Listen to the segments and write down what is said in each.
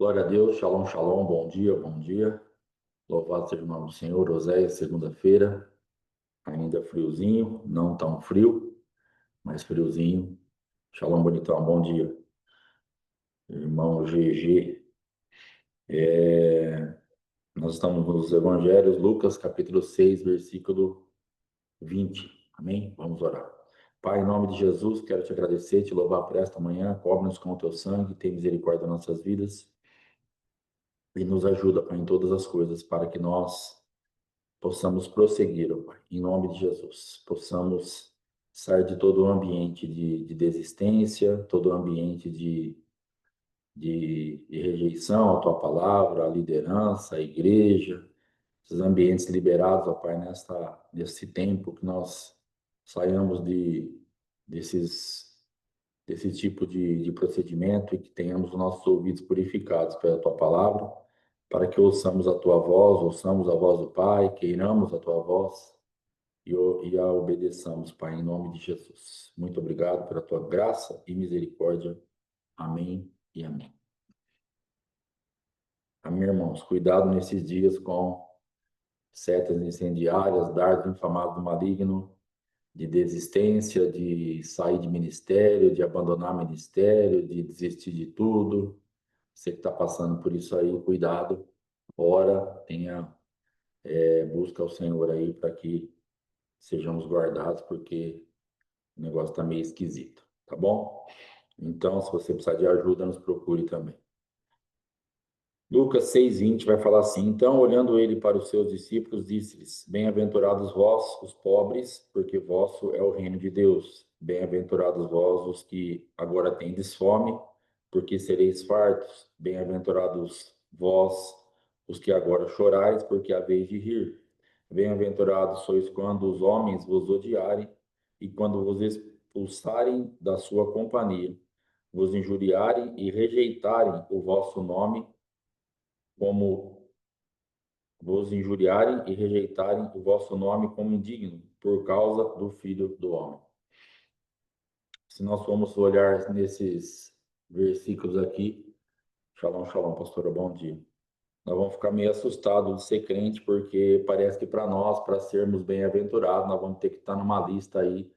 Glória a Deus, shalom, shalom, bom dia, bom dia. Louvado seja o nome do Senhor. Oséia, segunda-feira, ainda friozinho, não tão frio, mas friozinho. Shalom, bonitão, bom dia. Irmão GG, nós estamos nos Evangelhos, Lucas, capítulo 6, versículo 20. Amém? Vamos orar. Pai, em nome de Jesus, quero te agradecer, te louvar por esta manhã. Cobre-nos com o teu sangue, tem misericórdia das nossas vidas e nos ajuda, Pai, em todas as coisas, para que nós possamos prosseguir, ó Pai, em nome de Jesus. Possamos sair de todo o ambiente de desistência, todo o ambiente de rejeição à Tua palavra, à liderança, à igreja, esses ambientes liberados, ó Pai, nesse tempo que nós saiamos desse tipo de procedimento e que tenhamos os nossos ouvidos purificados pela Tua palavra, para que ouçamos a Tua voz, ouçamos a voz do Pai, queiramos a Tua voz e a obedeçamos, Pai, em nome de Jesus. Muito obrigado pela Tua graça e misericórdia. Amém e amém. Amém, irmãos. Cuidado nesses dias com setas incendiárias, dardos inflamados do maligno, de desistência, de sair de ministério, de abandonar ministério, de desistir de tudo. Você que está passando por isso aí, cuidado, ora, busca o Senhor aí para que sejamos guardados, porque o negócio está meio esquisito, tá bom? Então, se você precisar de ajuda, nos procure também. Lucas 6,20 vai falar assim: Então, olhando ele para os seus discípulos, disse-lhes: Bem-aventurados vós, os pobres, porque vosso é o reino de Deus. Bem-aventurados vós, os que agora tendes fome, porque sereis fartos. Bem-aventurados vós, os que agora chorais, porque haveis de rir. Bem-aventurados sois quando os homens vos odiarem e quando vos expulsarem da sua companhia, vos injuriarem e rejeitarem o vosso nome, como vos injuriarem e rejeitarem o vosso nome como indigno, por causa do Filho do Homem. Se nós formos olhar nesses versículos aqui, shalom, shalom, pastora, bom dia. Nós vamos ficar meio assustados de ser crente, porque parece que para nós, para sermos bem-aventurados, nós vamos ter que estar numa lista aí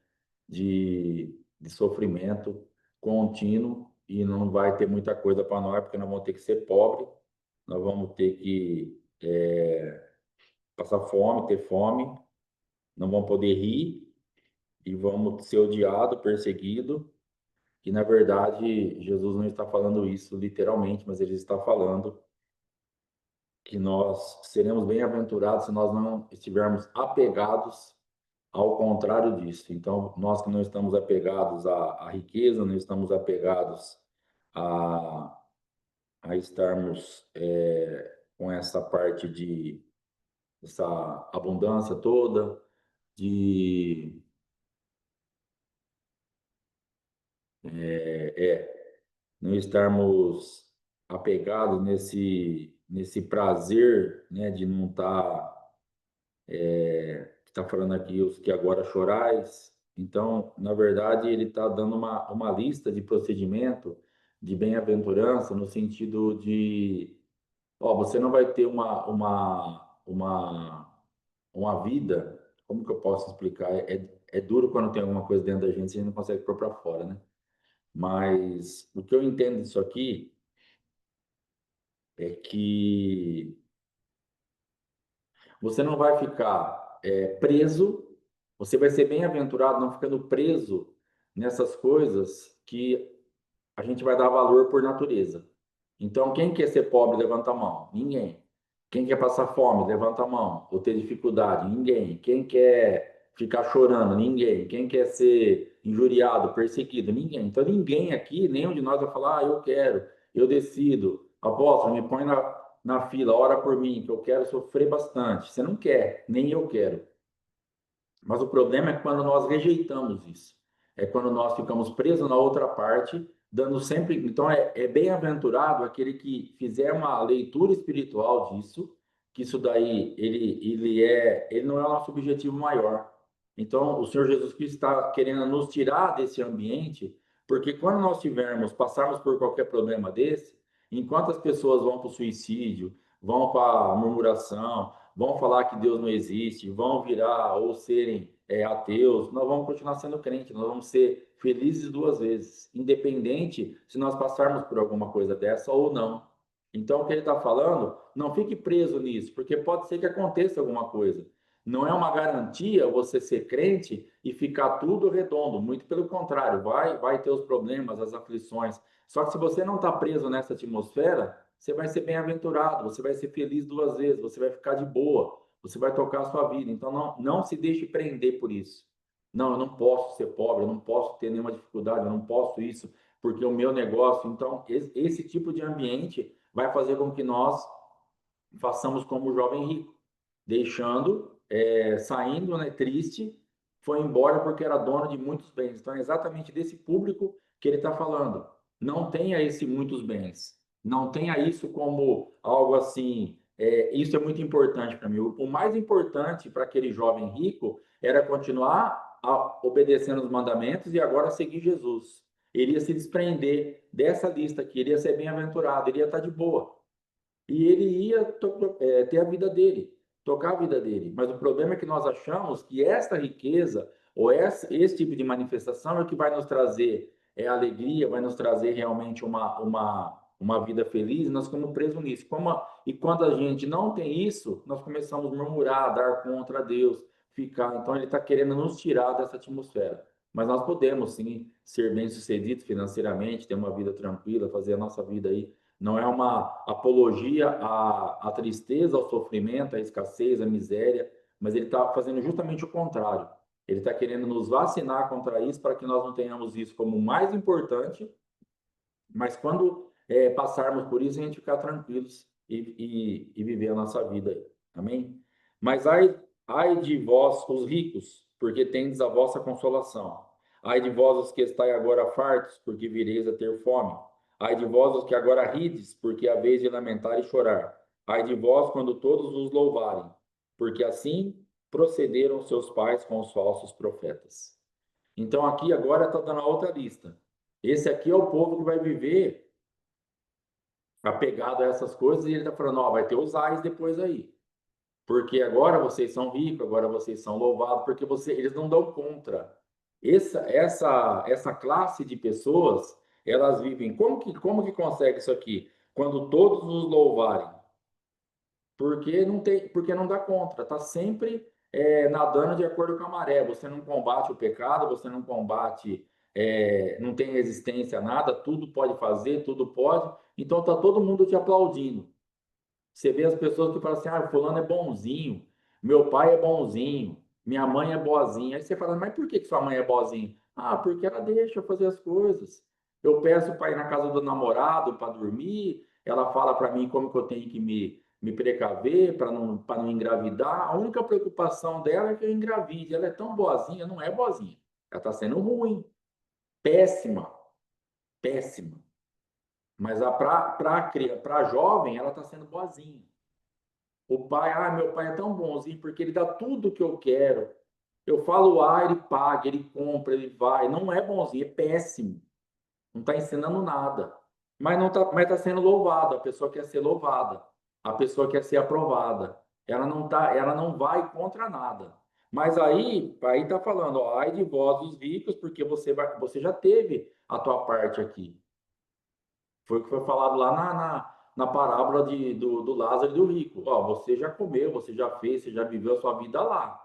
de sofrimento contínuo e não vai ter muita coisa para nós, porque nós vamos ter que ser pobre, nós vamos ter que passar fome, ter fome, não vão poder rir e vamos ser odiado, perseguido. E na verdade, Jesus não está falando isso literalmente, mas ele está falando que nós seremos bem-aventurados se nós não estivermos apegados ao contrário disso. Então, nós que não estamos apegados à riqueza, não estamos apegados a, a estarmos com essa parte essa abundância toda, de não estarmos apegados nesse prazer, né, de não estar, está falando aqui os que agora chorais. Então, na verdade, ele está dando uma lista de procedimento de bem-aventurança no sentido de, ó, você não vai ter uma vida, como que eu posso explicar? É duro quando tem alguma coisa dentro da gente, a gente não consegue pôr para fora, né? Mas o que eu entendo disso aqui é que você não vai ficar preso, você vai ser bem-aventurado não ficando preso nessas coisas que a gente vai dar valor por natureza. Então, quem quer ser pobre, levanta a mão. Ninguém. Quem quer passar fome, levanta a mão. Ou ter dificuldade, ninguém. Quem quer ficar chorando, ninguém. Quem quer ser injuriado, perseguido, ninguém. Então, ninguém aqui, nenhum de nós vai falar, eu quero, eu decido. Apóstolo, me põe na fila, ora por mim, que eu quero sofrer bastante. Você não quer, nem eu quero. Mas o problema é quando nós rejeitamos isso. É quando nós ficamos presos na outra parte, dando sempre. Então, é bem-aventurado aquele que fizer uma leitura espiritual disso, que isso daí ele não é o nosso objetivo maior. Então, o Senhor Jesus Cristo está querendo nos tirar desse ambiente, porque quando nós passarmos por qualquer problema desse, Enquanto as pessoas vão para o suicídio, vão para a murmuração, vão falar que Deus não existe, vão virar ou serem ateus, nós vamos continuar sendo crente, nós vamos ser felizes duas vezes, independente se nós passarmos por alguma coisa dessa ou não. Então, o que ele está falando, não fique preso nisso, porque pode ser que aconteça alguma coisa. Não é uma garantia você ser crente e ficar tudo redondo, muito pelo contrário, vai ter os problemas, as aflições. Só que se você não está preso nessa atmosfera, você vai ser bem-aventurado, você vai ser feliz duas vezes, você vai ficar de boa, você vai tocar a sua vida. Então não se deixe prender por isso. Não, eu não posso ser pobre, eu não posso ter nenhuma dificuldade, eu não posso isso, porque o meu negócio. Então, esse tipo de ambiente vai fazer com que nós façamos como o jovem rico, deixando, saindo, né, triste, foi embora porque era dono de muitos bens. Então, é exatamente desse público que ele está falando. Não tenha esse muitos bens. Não tenha isso como algo assim. Isso é muito importante para mim. O mais importante para aquele jovem rico era continuar obedecendo os mandamentos e agora seguir Jesus. Ele ia se desprender dessa lista aqui, ele ia ser bem-aventurado, ele ia estar de boa. E ele ia ter a vida dele, tocar a vida dele. Mas o problema é que nós achamos que esta riqueza, ou esse tipo de manifestação, é que vai nos trazer alegria, vai nos trazer realmente uma vida feliz, e nós ficamos presos nisso. E quando a gente não tem isso, nós começamos a murmurar, dar contra Deus, ficar. Então, ele está querendo nos tirar dessa atmosfera. Mas nós podemos, sim, ser bem-sucedidos financeiramente, ter uma vida tranquila, fazer a nossa vida aí. Não é uma apologia à tristeza, ao sofrimento, à escassez, à miséria, mas ele está fazendo justamente o contrário. Ele está querendo nos vacinar contra isso para que nós não tenhamos isso como o mais importante, mas quando passarmos por isso, a gente ficar tranquilos e viver a nossa vida aí. Amém? Mas ai de vós, os ricos, porque tendes a vossa consolação. Ai de vós, os que estáis agora fartos, porque vireis a ter fome. Ai de vós, os que agora rides, porque haveis de lamentar e chorar. Ai de vós, quando todos os louvarem, porque assim procederam seus pais com os falsos profetas. Então, aqui agora está dando a outra lista. Esse aqui é o povo que vai viver apegado a essas coisas e ele está falando, ó, vai ter os ais depois aí. Porque agora vocês são ricos, agora vocês são louvados, porque eles não dão contra. Essa classe de pessoas, elas vivem. Como que consegue isso aqui? Quando todos os louvarem. Porque não dá contra, está sempre nadando de acordo com a maré. Você não combate o pecado, você não combate, não tem resistência a nada, tudo pode fazer, tudo pode. Então está todo mundo te aplaudindo. Você vê as pessoas que falam assim: ah, fulano é bonzinho, meu pai é bonzinho, minha mãe é boazinha. Aí você fala: mas por que sua mãe é boazinha? Ah, porque ela deixa eu fazer as coisas. Eu peço para ir na casa do namorado para dormir, ela fala para mim como que eu tenho que me precaver para não engravidar. A única preocupação dela é que eu engravide. Ela é tão boazinha, não é boazinha. Ela está sendo ruim, péssima, péssima. Mas para jovem, ela está sendo boazinha. O pai, meu pai é tão bonzinho porque ele dá tudo que eu quero. Eu falo ele paga, ele compra, ele vai. Não é bonzinho, é péssimo. Não está ensinando nada. Mas tá sendo louvado. A pessoa quer ser louvada. A pessoa quer ser aprovada. Ela não vai contra nada. Mas aí tá falando, ó, ai de vós os ricos, porque você já teve a tua parte aqui. Foi o que foi falado lá na parábola do Lázaro e do rico. Ó, você já comeu, você já fez, você já viveu a sua vida lá.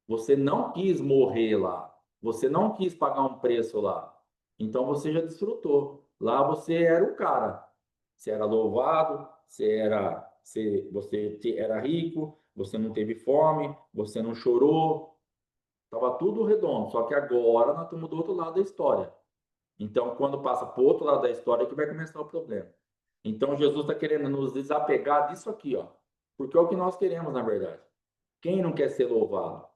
Você não quis morrer lá. Você não quis pagar um preço lá. Então você já desfrutou. Lá você era o cara. Você era louvado, você era rico, você não teve fome, você não chorou. Estava tudo redondo. Só que agora nós estamos do outro lado da história. Então, quando passa para o outro lado da história, é que vai começar o problema. Então, Jesus está querendo nos desapegar disso aqui, ó, porque é o que nós queremos, na verdade. Quem não quer ser louvado?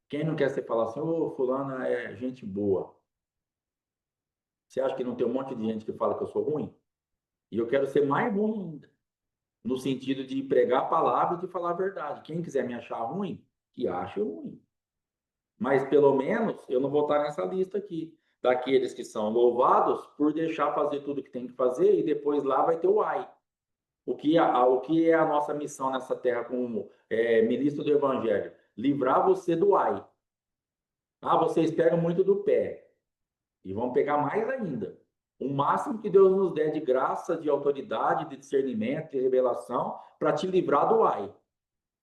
Quem não quer ser falar assim, ô, fulano é gente boa? Você acha que não tem um monte de gente que fala que eu sou ruim? E eu quero ser mais ruim ainda, no sentido de pregar a palavra e de falar a verdade. Quem quiser me achar ruim, que ache ruim. Mas pelo menos eu não vou estar nessa lista aqui. daqueles que são louvados por deixar fazer tudo que tem que fazer e depois lá vai ter o ai. O que é a nossa missão nessa terra como ministro do Evangelho? Livrar você do ai. Ah, vocês pegam muito do pé e vão pegar mais ainda. O máximo que Deus nos der de graça, de autoridade, de discernimento, de revelação, para te livrar do ai.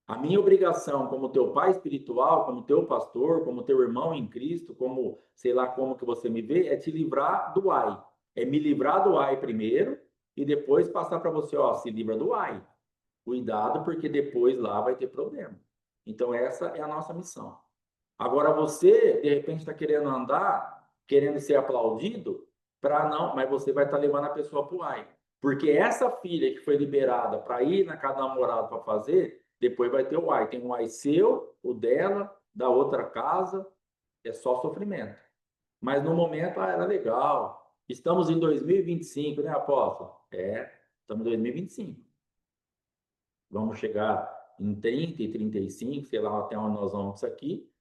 A minha obrigação como teu pai espiritual, como teu pastor, como teu irmão em Cristo, como sei lá como que você me vê, é te livrar do ai. É me livrar do ai primeiro e depois passar para você, ó, se livra do ai. Cuidado, porque depois lá vai ter problema. Então, essa é a nossa missão. Agora, você, de repente, está querendo andar, querendo ser aplaudido, para não, mas você vai estar levando a pessoa para o ai. Porque essa filha que foi liberada para ir na casa do namorado para fazer, depois vai ter o ai. Tem um ai seu, o dela, da outra casa, é só sofrimento. Mas no momento, era legal. Estamos em 2025, né, apóstolo? Estamos em 2025. Vamos chegar em 30 e 35, sei lá até onde nós vamos isso aqui,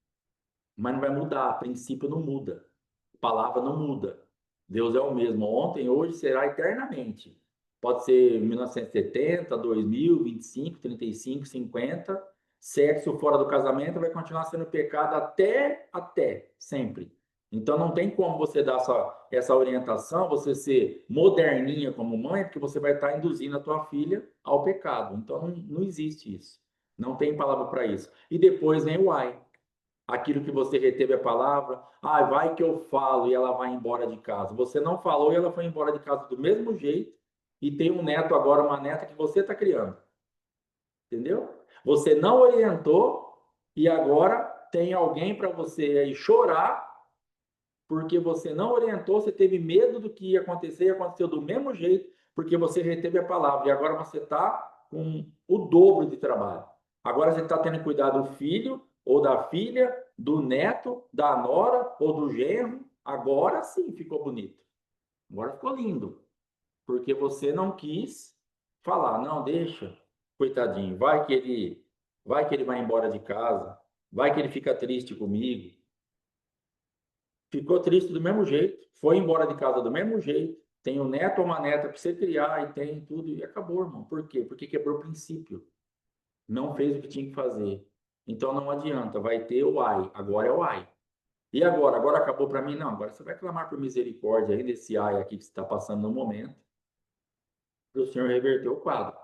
mas não vai mudar, a princípio não muda, a palavra não muda. Deus é o mesmo, ontem, hoje, será eternamente. Pode ser 1970, 2000, 25, 35, 50. Sexo fora do casamento vai continuar sendo pecado até, sempre. Então não tem como você dar essa orientação, você ser moderninha como mãe, porque você vai estar induzindo a tua filha ao pecado. Então não existe isso. Não tem palavra para isso. E depois vem o ai. Aquilo que você reteve a palavra, vai que eu falo e ela vai embora de casa. Você não falou e ela foi embora de casa do mesmo jeito e tem um neto agora, uma neta que você está criando. Entendeu? Você não orientou e agora tem alguém para você aí chorar porque você não orientou, você teve medo do que ia acontecer e aconteceu do mesmo jeito porque você reteve a palavra e agora você está com o dobro de trabalho. Agora você está tendo que cuidar do filho ou da filha, do neto, da nora ou do genro. Agora sim ficou bonito. Agora ficou lindo. Porque você não quis falar, não, deixa, coitadinho, vai que ele vai embora de casa, vai que ele fica triste comigo. Ficou triste do mesmo jeito, foi embora de casa do mesmo jeito, tem um neto ou uma neta para você criar e tem tudo, e acabou, irmão. Por quê? Porque quebrou o princípio. Não fez o que tinha que fazer. Então não adianta, vai ter o ai, agora é o ai. E agora? Agora acabou para mim? Não, agora você vai clamar por misericórdia aí desse ai aqui que você está passando no momento, para o Senhor reverter o quadro.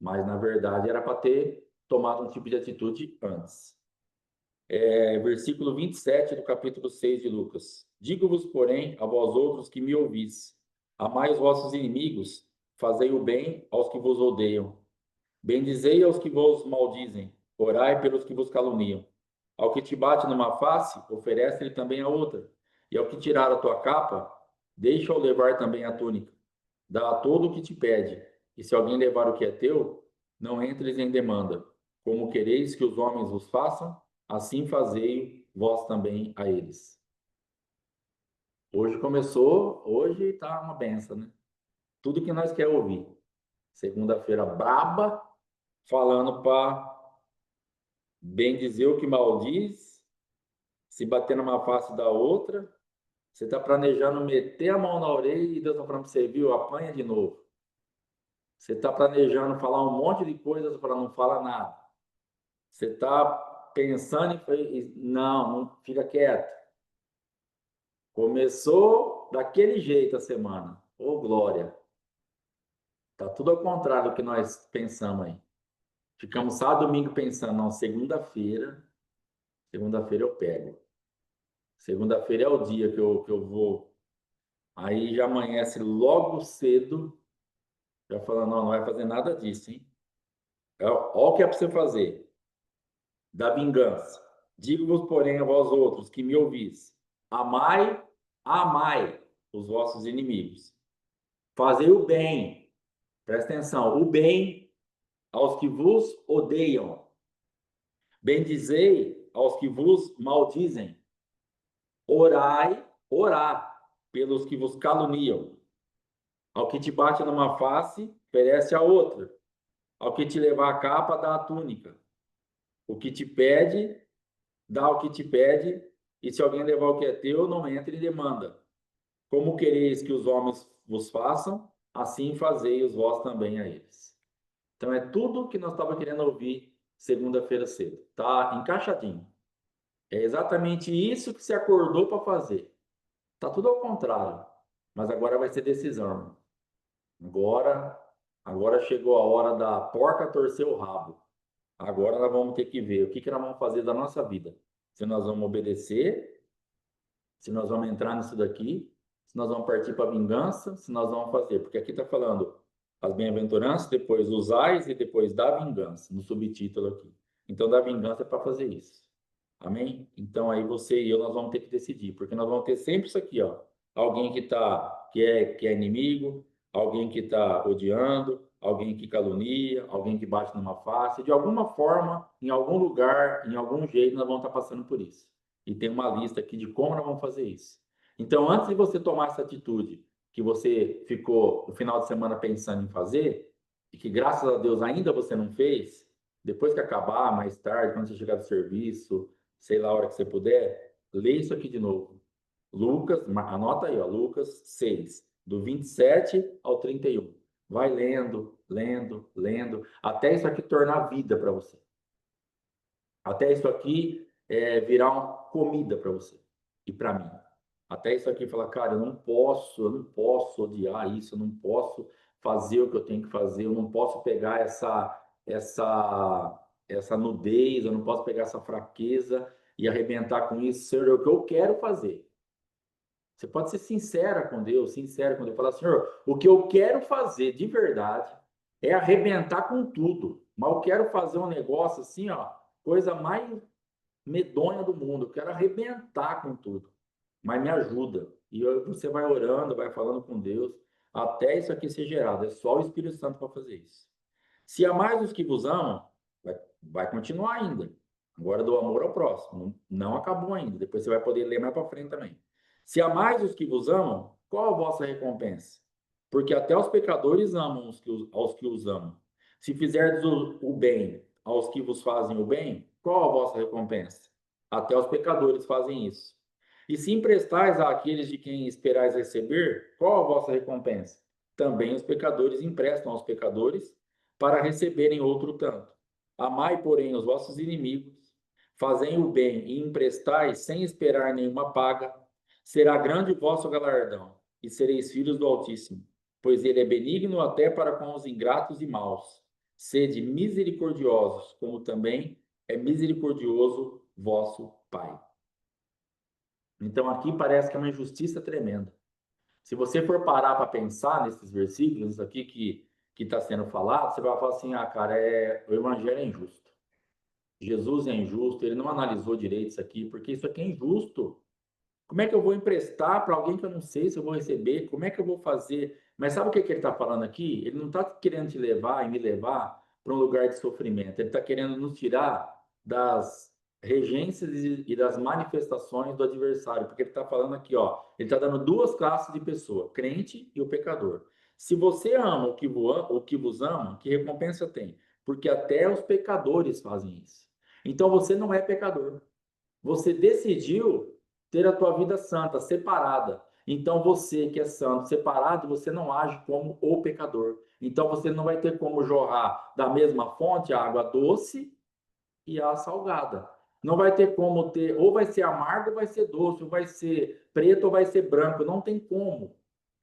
Mas na verdade era para ter tomado um tipo de atitude antes. Versículo 27 do capítulo 6 de Lucas. Digo-vos, porém, a vós outros que me ouvis, amai os vossos inimigos, fazei o bem aos que vos odeiam, bendizei aos que vos maldizem, orai pelos que vos caluniam. Ao que te bate numa face, oferece-lhe também a outra, e ao que tirar a tua capa, deixa-o levar também a túnica. Dá a todo o que te pede, e se alguém levar o que é teu, não entres em demanda. Como quereis que os homens vos façam, assim fazei vós também a eles. Hoje começou, hoje está uma benção, né? Tudo que nós quer ouvir. Segunda-feira braba, falando para bem dizer o que maldiz, se bater numa face da outra. Você está planejando meter a mão na orelha e Deus está falando para você, viu? Apanha de novo. Você está planejando falar um monte de coisas para não falar nada. Você está pensando em... Não, fica quieto. Começou daquele jeito a semana. Ô, glória. Tá tudo ao contrário do que nós pensamos aí. Ficamos sábado, domingo pensando, não, segunda-feira eu pego. Segunda-feira é o dia que eu vou. Aí já amanhece logo cedo, já falando, não vai fazer nada disso, hein? Olha o que é para você fazer. Da vingança. Digo-vos, porém, a vós outros que me ouvis, amai os vossos inimigos. Fazei o bem, presta atenção, o bem aos que vos odeiam. Bendizei aos que vos maldizem. Orai pelos que vos caluniam. Ao que te bate numa face, oferece a outra. Ao que te levar a capa, dá a túnica. O que te pede, dá o que te pede, e se alguém levar o que é teu, não entre em demanda. Como quereis que os homens vos façam, assim fazei-os vós também a eles. Então é tudo que nós estávamos querendo ouvir segunda-feira cedo. Tá encaixadinho. É exatamente isso que você acordou para fazer. Tá tudo ao contrário. Mas agora vai ser decisão, irmão. Agora chegou a hora da porca torcer o rabo. Agora nós vamos ter que ver o que que nós vamos fazer da nossa vida. Se nós vamos obedecer, se nós vamos entrar nisso daqui, se nós vamos partir para a vingança, se nós vamos fazer. Porque aqui está falando as bem-aventuranças, depois usais e depois da vingança, no subtítulo aqui. Então, da vingança é para fazer isso. Amém? Então, aí você e eu, nós vamos ter que decidir, porque nós vamos ter sempre isso aqui, ó. Alguém que é inimigo, alguém que está odiando, alguém que calunia, alguém que bate numa face. De alguma forma, em algum lugar, em algum jeito, nós vamos estar passando por isso. E tem uma lista aqui de como nós vamos fazer isso. Então, antes de você tomar essa atitude que você ficou o final de semana pensando em fazer, e que graças a Deus ainda você não fez, depois que acabar, mais tarde, quando você chegar do serviço, sei lá a hora que você puder, lê isso aqui de novo. Lucas, anota aí, ó, Lucas 6, do 27 ao 31. Vai lendo, lendo, lendo, até isso aqui tornar vida para você. Até isso aqui virar uma comida para você e para mim. Até isso aqui falar, cara, eu não posso odiar isso, eu não posso fazer o que eu tenho que fazer, eu não posso pegar essa nudez, eu não posso pegar essa fraqueza e arrebentar com isso, Senhor, é o que eu quero fazer. Você pode ser sincera com Deus, sincero com Deus, falar, Senhor, o que eu quero fazer de verdade é arrebentar com tudo, mas eu quero fazer um negócio assim, ó, coisa mais medonha do mundo, eu quero arrebentar com tudo, mas me ajuda. E você vai orando, vai falando com Deus, até isso aqui ser gerado. É só o Espírito Santo para fazer isso. Se amais os que vos amam, vai continuar ainda. Agora do amor ao próximo. Não acabou ainda. Depois você vai poder ler mais para frente também. Se amais os que vos amam, qual a vossa recompensa? Porque até os pecadores amam aos que os amam. Se fizerdes o bem aos que vos fazem o bem, qual a vossa recompensa? Até os pecadores fazem isso. E se emprestais àqueles de quem esperais receber, qual a vossa recompensa? Também os pecadores emprestam aos pecadores para receberem outro tanto. Amai, porém, os vossos inimigos, fazei o bem e emprestai sem esperar nenhuma paga, será grande o vosso galardão, e sereis filhos do Altíssimo, pois ele é benigno até para com os ingratos e maus. Sede misericordiosos, como também é misericordioso vosso Pai. Então aqui parece que é uma injustiça tremenda. Se você for parar para pensar nesses versículos aqui que está sendo falado, você vai falar assim, ah, cara, o evangelho é injusto. Jesus é injusto, ele não analisou direito isso aqui, porque isso aqui é injusto. Como é que eu vou emprestar para alguém que eu não sei se eu vou receber? Como é que eu vou fazer? Mas sabe o que ele está falando aqui? Ele não está querendo te levar e me levar para um lugar de sofrimento. Ele está querendo nos tirar das regências e das manifestações do adversário. Porque ele está falando aqui, ó, ele está dando duas classes de pessoa, crente e o pecador. Se você ama o que vos ama, que recompensa tem? Porque até os pecadores fazem isso. Então você não é pecador. Você decidiu ter a tua vida santa, separada. Então você que é santo, separado, você não age como o pecador. Então você não vai ter como jorrar da mesma fonte a água doce e a salgada. Não vai ter como ter, ou vai ser amargo ou vai ser doce, ou vai ser preto ou vai ser branco, não tem como.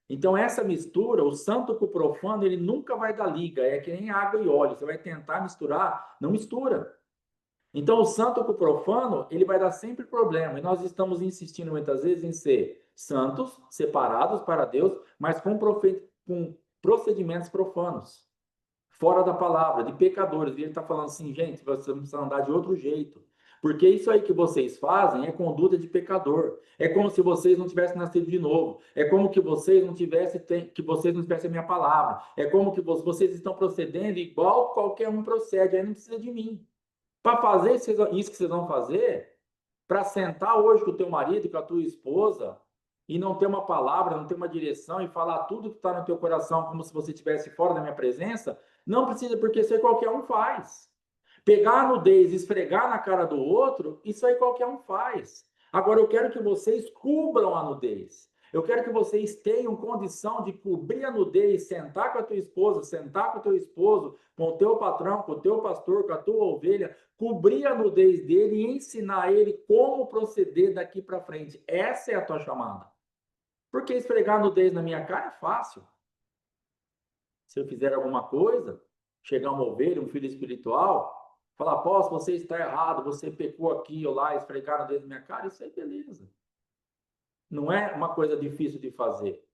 Então essa mistura, o santo com o profano, ele nunca vai dar liga, é que nem água e óleo, você vai tentar misturar, não mistura. Então, o santo com o profano, ele vai dar sempre problema. E nós estamos insistindo muitas vezes em ser santos, separados para Deus, mas com procedimentos profanos, fora da palavra, de pecadores. E ele está falando assim, gente, você precisa andar de outro jeito. Porque isso aí que vocês fazem é conduta de pecador. É como se vocês não tivessem nascido de novo. É como que vocês não tivessem a minha palavra. É como que vocês estão procedendo igual qualquer um procede. Aí não precisa de mim. Para fazer isso que vocês vão fazer, para sentar hoje com o teu marido e com a tua esposa e não ter uma palavra, não ter uma direção e falar tudo que está no teu coração como se você estivesse fora da minha presença, não precisa, porque isso aí qualquer um faz. Pegar a nudez e esfregar na cara do outro, isso aí qualquer um faz. Agora eu quero que vocês cubram a nudez. Eu quero que vocês tenham condição de cobrir a nudez, sentar com a tua esposa, sentar com o teu esposo, com o teu patrão, com o teu pastor, com a tua ovelha, cobrir a nudez dele e ensinar ele como proceder daqui para frente. Essa é a tua chamada. Porque esfregar a nudez na minha cara é fácil. Se eu fizer alguma coisa, chegar uma ovelha, um filho espiritual, falar, apóstolo, você está errado, você pecou aqui ou lá, esfregar a nudez na minha cara, isso aí beleza. Não é uma coisa difícil de fazer.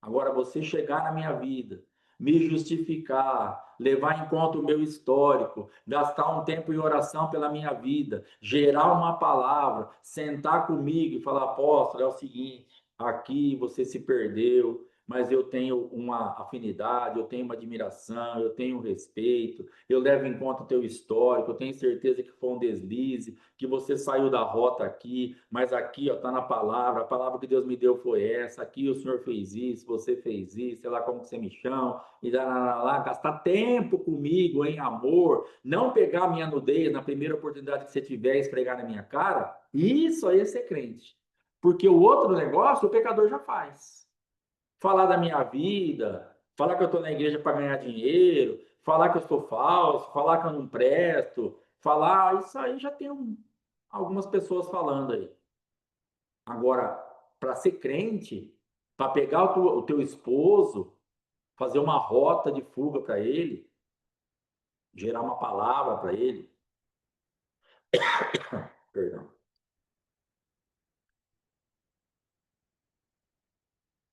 Agora, você chegar na minha vida, me justificar, levar em conta o meu histórico, gastar um tempo em oração pela minha vida, gerar uma palavra, sentar comigo e falar, apóstolo, é o seguinte, aqui você se perdeu, mas eu tenho uma afinidade, eu tenho uma admiração, eu tenho um respeito, eu levo em conta o teu histórico, eu tenho certeza que foi um deslize, que você saiu da rota aqui, mas aqui, ó, tá na palavra, a palavra que Deus me deu foi essa, aqui o Senhor fez isso, você fez isso, sei lá como que você me chama, e lá, gastar tempo comigo em amor, não pegar a minha nudez na primeira oportunidade que você tiver e esfregar na minha cara, isso aí é ser crente. Porque o outro negócio, o pecador já faz. Falar da minha vida, falar que eu estou na igreja para ganhar dinheiro, falar que eu sou falso, falar que eu não presto, falar, isso aí já tem algumas pessoas falando aí. Agora, para ser crente, para pegar o teu esposo, fazer uma rota de fuga para ele, gerar uma palavra para ele, perdão,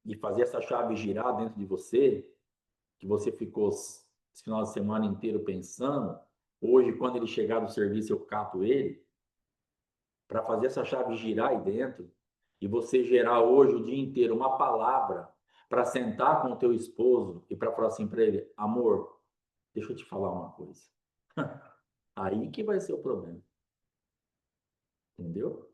e fazer essa chave girar dentro de você, que você ficou esse final de semana inteiro pensando, hoje, quando ele chegar do serviço, eu cato ele, para fazer essa chave girar aí dentro, e você gerar hoje o dia inteiro uma palavra para sentar com o teu esposo e para falar assim para ele, amor, deixa eu te falar uma coisa. Aí que vai ser o problema. Entendeu?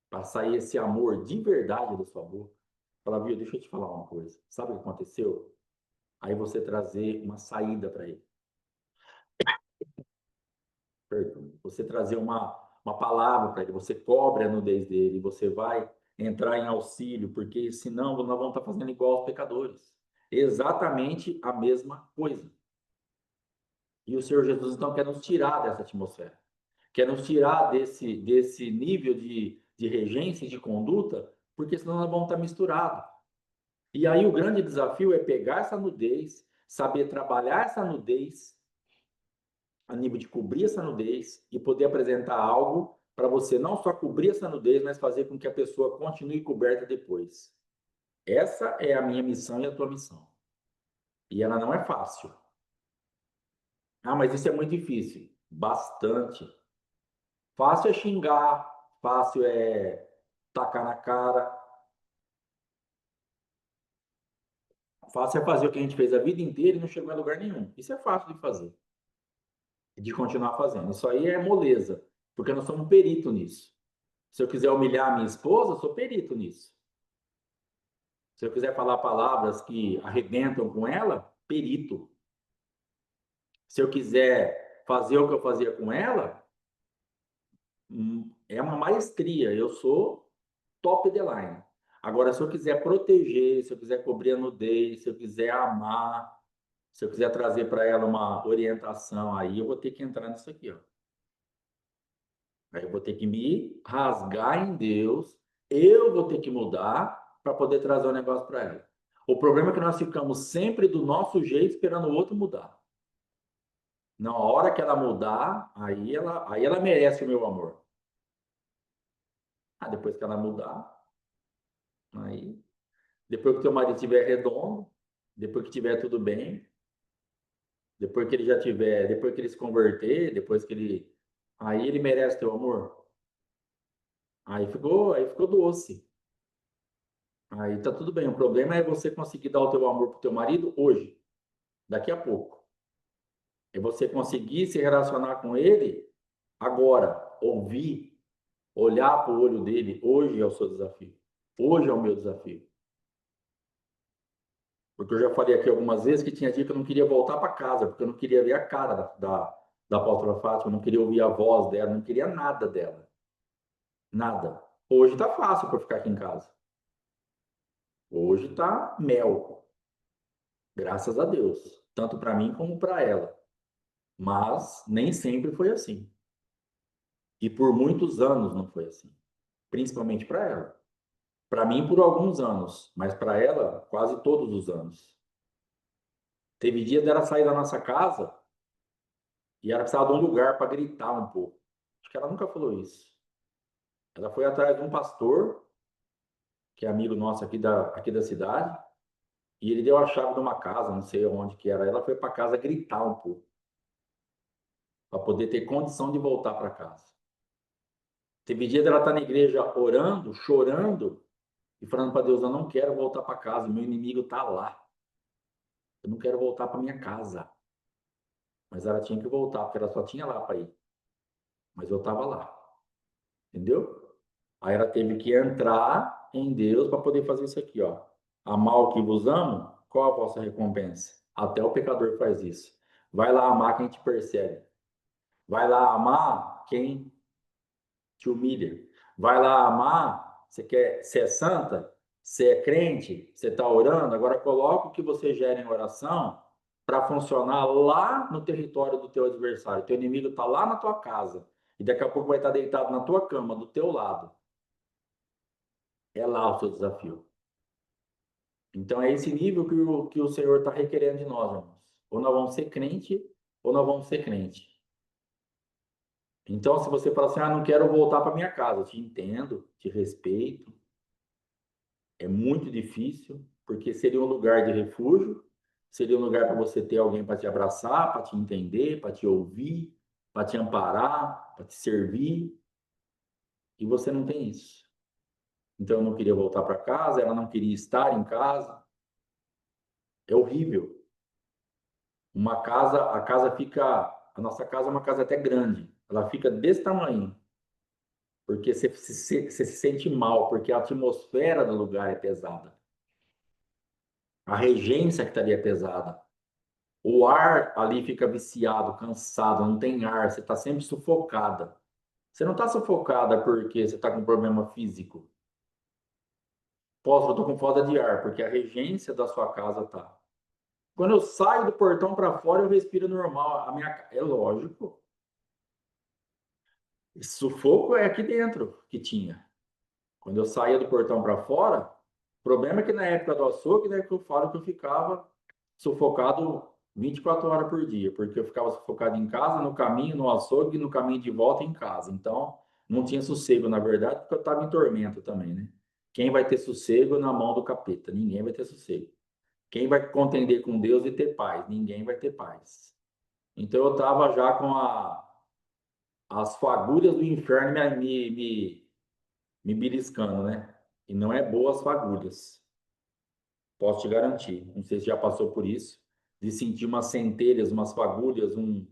Para sair esse amor de verdade da sua boca. Falar, viu, deixa eu te falar uma coisa. Sabe o que aconteceu? Aí você trazer uma saída para ele. Perdão. Você trazer uma palavra para ele. Você cobre a nudez dele. Você vai entrar em auxílio, porque senão nós vamos estar fazendo igual aos pecadores. Exatamente a mesma coisa. E o Senhor Jesus, então, quer nos tirar dessa atmosfera. Quer nos tirar desse nível de regência e de conduta, porque senão nós vamos estar misturados. E aí o grande desafio é pegar essa nudez, saber trabalhar essa nudez, a nível de cobrir essa nudez e poder apresentar algo para você não só cobrir essa nudez, mas fazer com que a pessoa continue coberta depois. Essa é a minha missão e a tua missão. E ela não é fácil. Ah, mas isso é muito difícil. Bastante. Fácil é xingar, fácil é tacar na cara, fácil é fazer o que a gente fez a vida inteira e não chegou a lugar nenhum. Isso é fácil de fazer, de continuar fazendo. Isso aí é moleza, porque nós somos perito nisso. Se eu quiser humilhar a minha esposa, eu sou perito nisso. Se eu quiser falar palavras que arrebentam com ela, perito. Se eu quiser fazer o que eu fazia com ela, é uma maestria. Eu sou top de line. Agora, se eu quiser proteger, se eu quiser cobrir a nudez, se eu quiser amar, se eu quiser trazer para ela uma orientação, aí eu vou ter que entrar nisso aqui, ó. Aí eu vou ter que me rasgar em Deus, eu vou ter que mudar para poder trazer o negócio para ela. O problema é que nós ficamos sempre do nosso jeito esperando o outro mudar. Na hora que ela mudar, aí ela merece o meu amor. Ah, depois que ela mudar, aí depois que o teu marido estiver redondo, depois que estiver tudo bem, depois que ele já tiver, depois que ele se converter, depois que ele, aí ele merece teu amor. Aí ficou doce. Aí tá tudo bem. O problema é você conseguir dar o teu amor pro teu marido hoje, daqui a pouco. É você conseguir se relacionar com ele agora, ouvir, olhar para o olho dele. Hoje é o seu desafio. Hoje é o meu desafio. Porque eu já falei aqui algumas vezes que tinha dia que eu não queria voltar para casa, porque eu não queria ver a cara da pastora Fátima, eu não queria ouvir a voz dela, não queria nada dela. Nada. Hoje tá fácil para ficar aqui em casa. Hoje tá mel, graças a Deus, tanto para mim como para ela. Mas nem sempre foi assim. E por muitos anos não foi assim, principalmente para ela. Para mim, por alguns anos, mas para ela, quase todos os anos. Teve dia dela sair da nossa casa e ela precisava de um lugar para gritar um pouco. Acho que ela nunca falou isso. Ela foi atrás de um pastor, que é amigo nosso aqui da cidade, e ele deu a chave de uma casa, não sei onde que era. Ela foi para casa gritar um pouco, para poder ter condição de voltar para casa. Teve dia dela estar na igreja orando, chorando e falando para Deus: eu não quero voltar para casa, meu inimigo está lá. Eu não quero voltar para minha casa. Mas ela tinha que voltar, porque ela só tinha lá para ir. Mas eu estava lá, entendeu? Aí ela teve que entrar em Deus para poder fazer isso aqui, ó. Amar o que vos amo, qual a vossa recompensa? Até o pecador faz isso. Vai lá amar quem te persegue. Vai lá amar quem te humilha. Vai lá amar, você quer ser santa, você é crente, você está orando, agora coloca o que você gera em oração para funcionar lá no território do teu adversário. Teu inimigo está lá na tua casa e daqui a pouco vai estar deitado na tua cama, do teu lado. É lá o seu desafio. Então é esse nível que o Senhor está requerendo de nós, irmãos. Ou nós vamos ser crente, ou nós vamos ser crente. Então, se você fala assim, não quero voltar para minha casa, eu te entendo, te respeito. É muito difícil, porque seria um lugar de refúgio, seria um lugar para você ter alguém para te abraçar, para te entender, para te ouvir, para te amparar, para te servir, e você não tem isso. Então, eu não queria voltar para casa, ela não queria estar em casa. É horrível. Uma casa, a nossa casa é uma casa até grande, ela fica desse tamanho, porque você se sente mal, porque a atmosfera do lugar é pesada. A regência que está ali é pesada. O ar ali fica viciado, cansado, não tem ar, você está sempre sufocada. Você não está sufocada porque você está com problema físico. Posso, eu estou com falta de ar, porque a regência da sua casa tá. Quando eu saio do portão para fora, eu respiro normal. É lógico. Esse sufoco é aqui dentro que tinha. Quando eu saía do portão para fora, o problema é que na época do açougue, né, que eu falo que eu ficava sufocado 24 horas por dia, porque eu ficava sufocado em casa, no caminho, no açougue, no caminho de volta em casa. Então, não tinha sossego, na verdade, porque eu estava em tormento também, né? Quem vai ter sossego na mão do capeta? Ninguém vai ter sossego. Quem vai contender com Deus e ter paz? Ninguém vai ter paz. Então, eu estava já com as fagulhas do inferno me beliscando, né? E não é boas fagulhas. Posso te garantir. Não sei se já passou por isso, de sentir umas centelhas, umas fagulhas, uns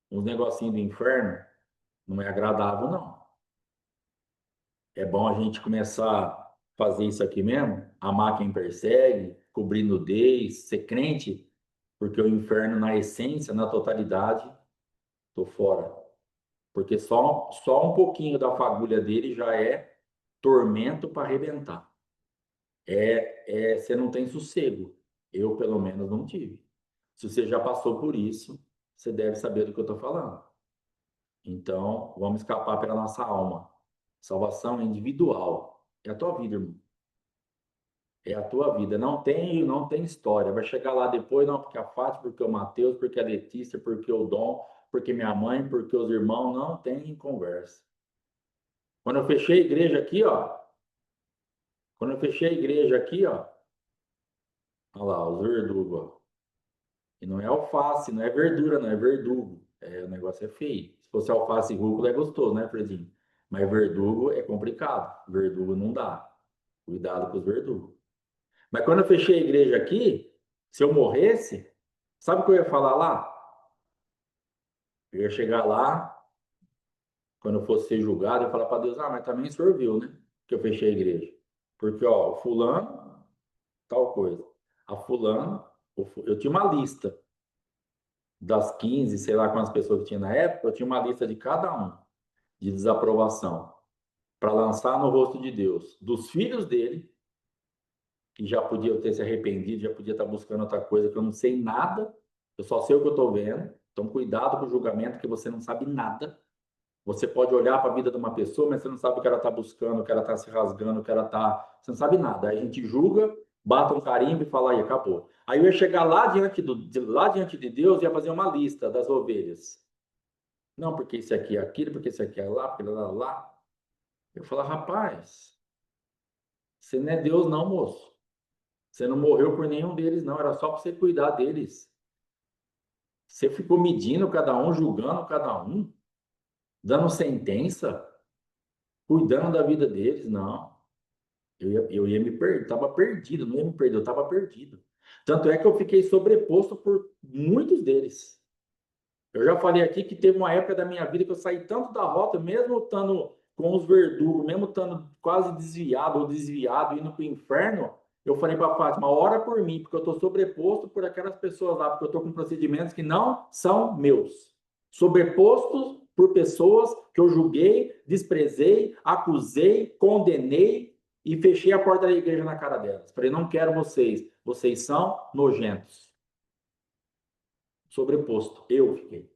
negocinhos do inferno. Não é agradável, não. É bom a gente começar a fazer isso aqui mesmo, amar quem persegue, cobrir nudez, ser crente, porque o inferno, na essência, na totalidade, tô fora. Porque só um pouquinho da fagulha dele já é tormento para arrebentar. Você não tem sossego. Eu, pelo menos, não tive. Se você já passou por isso, você deve saber do que eu estou falando. Então, vamos escapar pela nossa alma. Salvação é individual. É a tua vida, irmão. É a tua vida. Não tem história. Vai chegar lá depois, não, porque a Fátima, porque o Mateus, porque a Letícia, porque o Dom, porque minha mãe, porque os irmãos. Não tem conversa. Quando eu fechei a igreja aqui, ó. Quando eu fechei a igreja aqui, ó. Olha lá, os verdugos, ó. E não é alface, não é verdura, não é verdugo. O negócio é feio. Se fosse alface e rúcula é gostoso, né, Fredinho? Mas verdugo é complicado. Verdugo não dá. Cuidado com os verdugos. Mas quando eu fechei a igreja aqui, se eu morresse, sabe o que eu ia falar lá? Eu ia chegar lá, quando eu fosse ser julgado, eu ia falar para Deus, mas também o senhor viu, né? Que eu fechei a igreja. Porque, ó, o fulano, tal coisa. A fulano, eu tinha uma lista das 15, sei lá quantas pessoas que tinha na época, eu tinha uma lista de cada um de desaprovação para lançar no rosto de Deus, dos filhos dele que já podia ter se arrependido, já podia estar buscando outra coisa, que eu não sei nada, eu só sei o que eu estou vendo. Então, cuidado com o julgamento, que você não sabe nada. Você pode olhar para a vida de uma pessoa, mas você não sabe o que ela está buscando, o que ela está se rasgando, o que ela está. Você não sabe nada. Aí a gente julga, bata um carimbo e fala, aí, acabou. Aí eu ia chegar lá diante de Deus e ia fazer uma lista das ovelhas. Não, porque isso aqui é aquilo, porque isso aqui é lá, porque lá. Eu falo, rapaz, você não é Deus, não, moço. Você não morreu por nenhum deles, não. Era só para você cuidar deles. Você ficou medindo cada um, julgando cada um, dando sentença, cuidando da vida deles, não. Eu ia me perder, estava perdido, não ia me perder, eu estava perdido. Tanto é que eu fiquei sobreposto por muitos deles. Eu já falei aqui que teve uma época da minha vida que eu saí tanto da rota, mesmo estando com os verdugos, mesmo estando quase desviado ou desviado, indo para o inferno, eu falei para a Fátima, ora por mim, porque eu estou sobreposto por aquelas pessoas lá, porque eu estou com procedimentos que não são meus. Sobrepostos por pessoas que eu julguei, desprezei, acusei, condenei e fechei a porta da igreja na cara delas. Falei, não quero vocês, vocês são nojentos. Sobreposto, eu fiquei.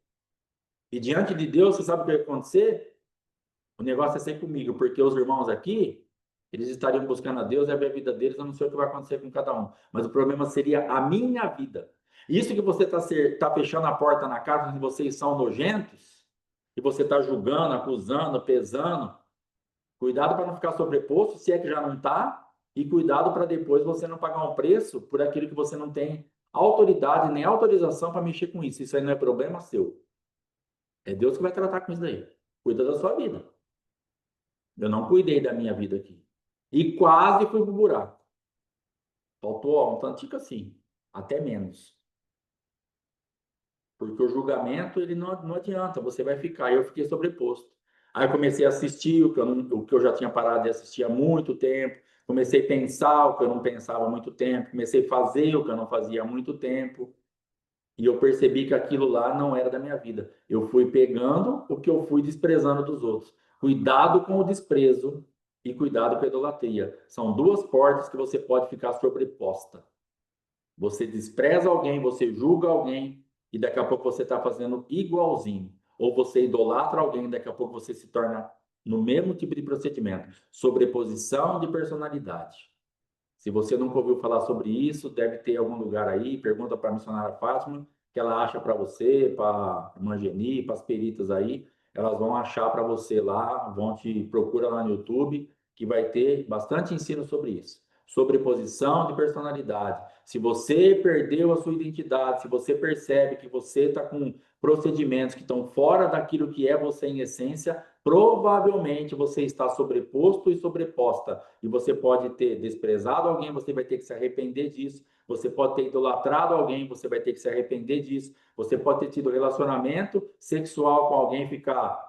E diante de Deus, você sabe o que vai acontecer? O negócio é ser comigo, porque os irmãos aqui, eles estariam buscando a Deus e a ver a vida deles, eu não sei o que vai acontecer com cada um. Mas o problema seria a minha vida. Isso que você está fechando a porta na casa, onde vocês são nojentos, e você está julgando, acusando, pesando, cuidado para não ficar sobreposto, se é que já não está, e cuidado para depois você não pagar um preço por aquilo que você não tem autoridade nem autorização para mexer com isso. Isso aí não é problema seu. É Deus que vai tratar com isso daí. Cuida da sua vida. Eu não cuidei da minha vida aqui. E quase fui pro buraco. Faltou ó, um tantico assim, até menos. Porque o julgamento, ele não adianta, você vai ficar. Eu fiquei sobreposto. Aí eu comecei a assistir o que eu já tinha parado de assistir há muito tempo. Comecei a pensar o que eu não pensava há muito tempo. Comecei a fazer o que eu não fazia há muito tempo. E eu percebi que aquilo lá não era da minha vida. Eu fui pegando o que eu fui desprezando dos outros. Cuidado com o desprezo e cuidado com a idolatria. São duas portas que você pode ficar sobreposta. Você despreza alguém, você julga alguém e daqui a pouco você está fazendo igualzinho. Ou você idolatra alguém, e daqui a pouco você se torna no mesmo tipo de procedimento. Sobreposição de personalidade. Se você nunca ouviu falar sobre isso, deve ter algum lugar aí. Pergunta para a missionária Fátima, que ela acha para você, para a irmã Geni, para as peritas aí. Elas vão achar para você lá, vão te procura lá no YouTube, que vai ter bastante ensino sobre isso. Sobreposição de personalidade. Se você perdeu a sua identidade, se você percebe que você está com procedimentos que estão fora daquilo que é você em essência, provavelmente você está sobreposto e sobreposta. E você pode ter desprezado alguém, você vai ter que se arrepender disso. Você pode ter idolatrado alguém, você vai ter que se arrepender disso. Você pode ter tido relacionamento sexual com alguém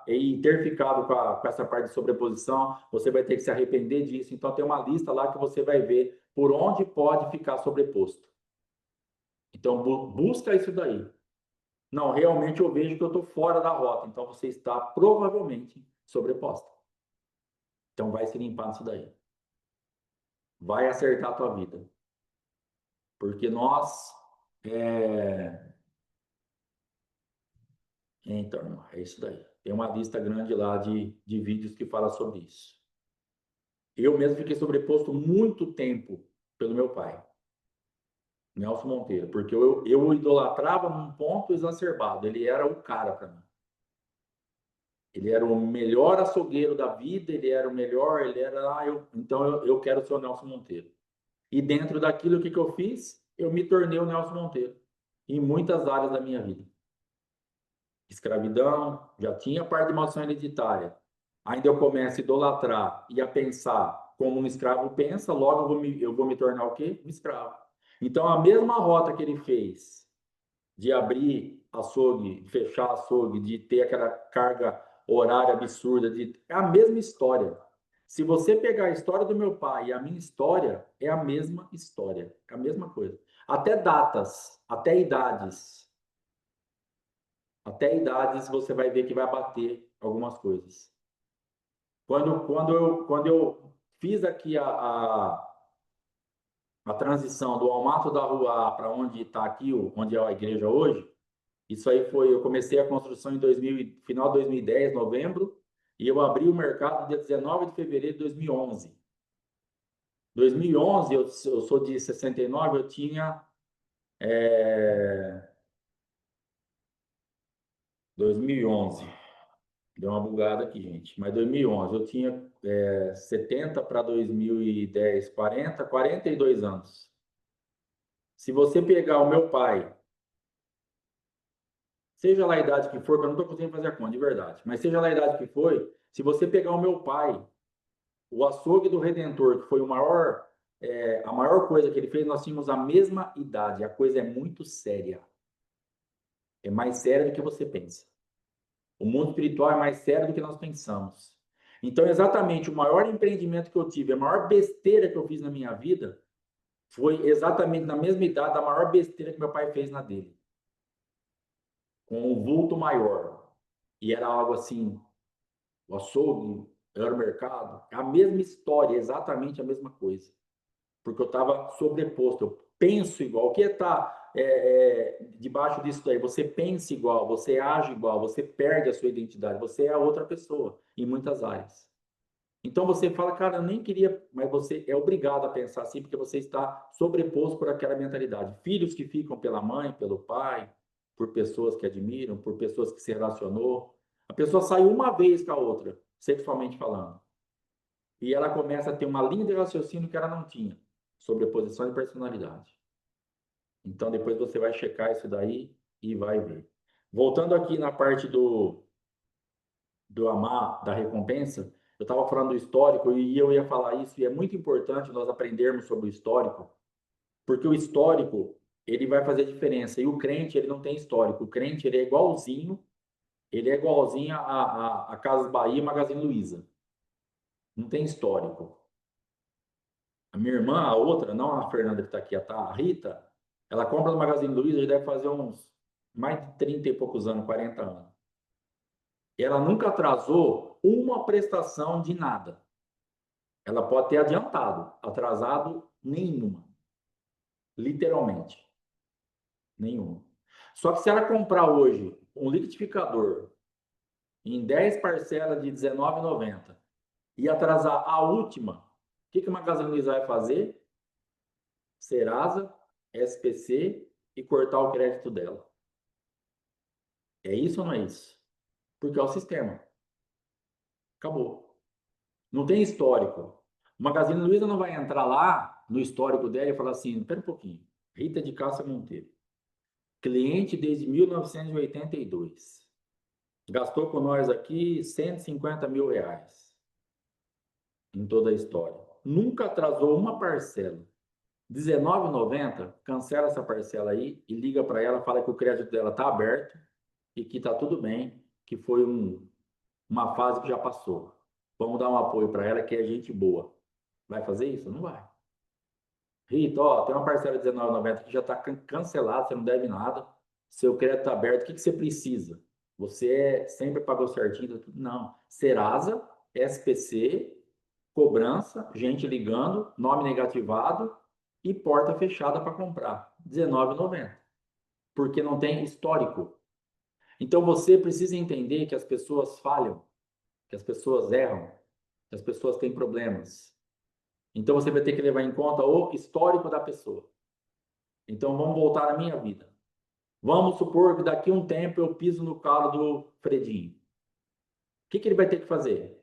e ter ficado com essa parte de sobreposição, você vai ter que se arrepender disso. Então tem uma lista lá que você vai ver por onde pode ficar sobreposto. Então busca isso daí. Não, realmente eu vejo que eu estou fora da rota. Então você está provavelmente sobreposta. Então vai se limpar nisso daí. Vai acertar a tua vida. Porque nós. É... Então, é isso daí. Tem uma lista grande lá de vídeos que fala sobre isso. Eu mesmo fiquei sobreposto muito tempo pelo meu pai, Nelson Monteiro, porque eu o idolatrava num ponto exacerbado. Ele era o cara para mim. Ele era o melhor açougueiro da vida, ele era o melhor, ele era. Então eu quero ser o Nelson Monteiro. E dentro daquilo que eu fiz, eu me tornei o Nelson Monteiro, em muitas áreas da minha vida. Escravidão, já tinha parte de maldição hereditária. Ainda eu começo a idolatrar e a pensar como um escravo pensa, logo eu vou me tornar o quê? Um escravo. Então, a mesma rota que ele fez de abrir açougue, de fechar açougue, de ter aquela carga horária absurda, é a mesma história. Se você pegar a história do meu pai e a minha história, é a mesma história, é a mesma coisa. Até datas, até idades você vai ver que vai bater algumas coisas. Quando eu fiz aqui a transição do Almato da Rua para onde está aqui, onde é a igreja hoje, isso aí foi, eu comecei a construção em 2000, final de 2010, novembro, e eu abri o mercado dia 19 de fevereiro de 2011. 2011, eu sou de 69, eu tinha 2011. Deu uma bugada aqui, gente. Mas 2011, eu tinha 70 para 2010, 42 anos. Se você pegar o meu pai, seja lá a idade que for, que eu não estou conseguindo fazer a conta, de verdade, mas seja lá a idade que foi, se você pegar o meu pai, o açougue do Redentor, que foi a maior coisa que ele fez, nós tínhamos a mesma idade. A coisa é muito séria. É mais séria do que você pensa. O mundo espiritual é mais sério do que nós pensamos. Então, exatamente, o maior empreendimento que eu tive, a maior besteira que eu fiz na minha vida, foi exatamente na mesma idade da maior besteira que meu pai fez na dele. Com um vulto maior. E era algo assim, o açougue, era o mercado, a mesma história, exatamente a mesma coisa. Porque eu estava sobreposto, eu penso igual. O que está debaixo disso daí? Você pensa igual, você age igual, você perde a sua identidade, você é a outra pessoa em muitas áreas. Então você fala, cara, eu nem queria, mas você é obrigado a pensar assim, porque você está sobreposto por aquela mentalidade. Filhos que ficam pela mãe, pelo pai, por pessoas que admiram, por pessoas que se relacionou. A pessoa sai uma vez com a outra, sexualmente falando. E ela começa a ter uma linha de raciocínio que ela não tinha, sobreposição de personalidade. Então depois você vai checar isso daí e vai ver. Voltando aqui na parte do amar, da recompensa, eu estava falando do histórico e eu ia falar isso, e é muito importante nós aprendermos sobre o histórico, porque o histórico, ele vai fazer diferença, e o crente, ele não tem histórico, o crente, ele é igualzinho a Casas Bahia e Magazine Luiza, não tem histórico. A minha irmã, a outra, não a Fernanda que está aqui, a Rita, ela compra no Magazine Luiza, já deve fazer uns mais de 30 e poucos anos, 40 anos. Ela nunca atrasou uma prestação de nada. Ela pode ter adiantado, atrasado nenhuma, literalmente, nenhuma. Só que se ela comprar hoje um liquidificador em 10 parcelas de R$19,90 e atrasar a última, o que a Magazine Luiza vai fazer? Serasa, SPC e cortar o crédito dela. É isso ou não é isso? Porque é o sistema. Acabou. Não tem histórico. O Magazine Luiza não vai entrar lá no histórico dela e falar assim, espera um pouquinho, Rita de Cássia Monteiro, cliente desde 1982, gastou com nós aqui R$150.000 em toda a história. Nunca atrasou uma parcela. R$19,90, cancela essa parcela aí e liga para ela, fala que o crédito dela está aberto e que está tudo bem, que foi uma fase que já passou. Vamos dar um apoio para ela, que é gente boa. Vai fazer isso? Não vai. Rita, ó, tem uma parcela de R$19,90 que já está cancelada, você não deve nada. Seu crédito está aberto, o que você precisa? Você sempre pagou certinho? Tudo? Não. Serasa, SPC, cobrança, gente ligando, nome negativado e porta fechada para comprar. R$19,90. Porque não tem histórico. Então você precisa entender que as pessoas falham, que as pessoas erram, que as pessoas têm problemas. Então você vai ter que levar em conta o histórico da pessoa. Então vamos voltar à minha vida. Vamos supor que daqui a um tempo eu piso no calo do Fredinho. O que ele vai ter que fazer?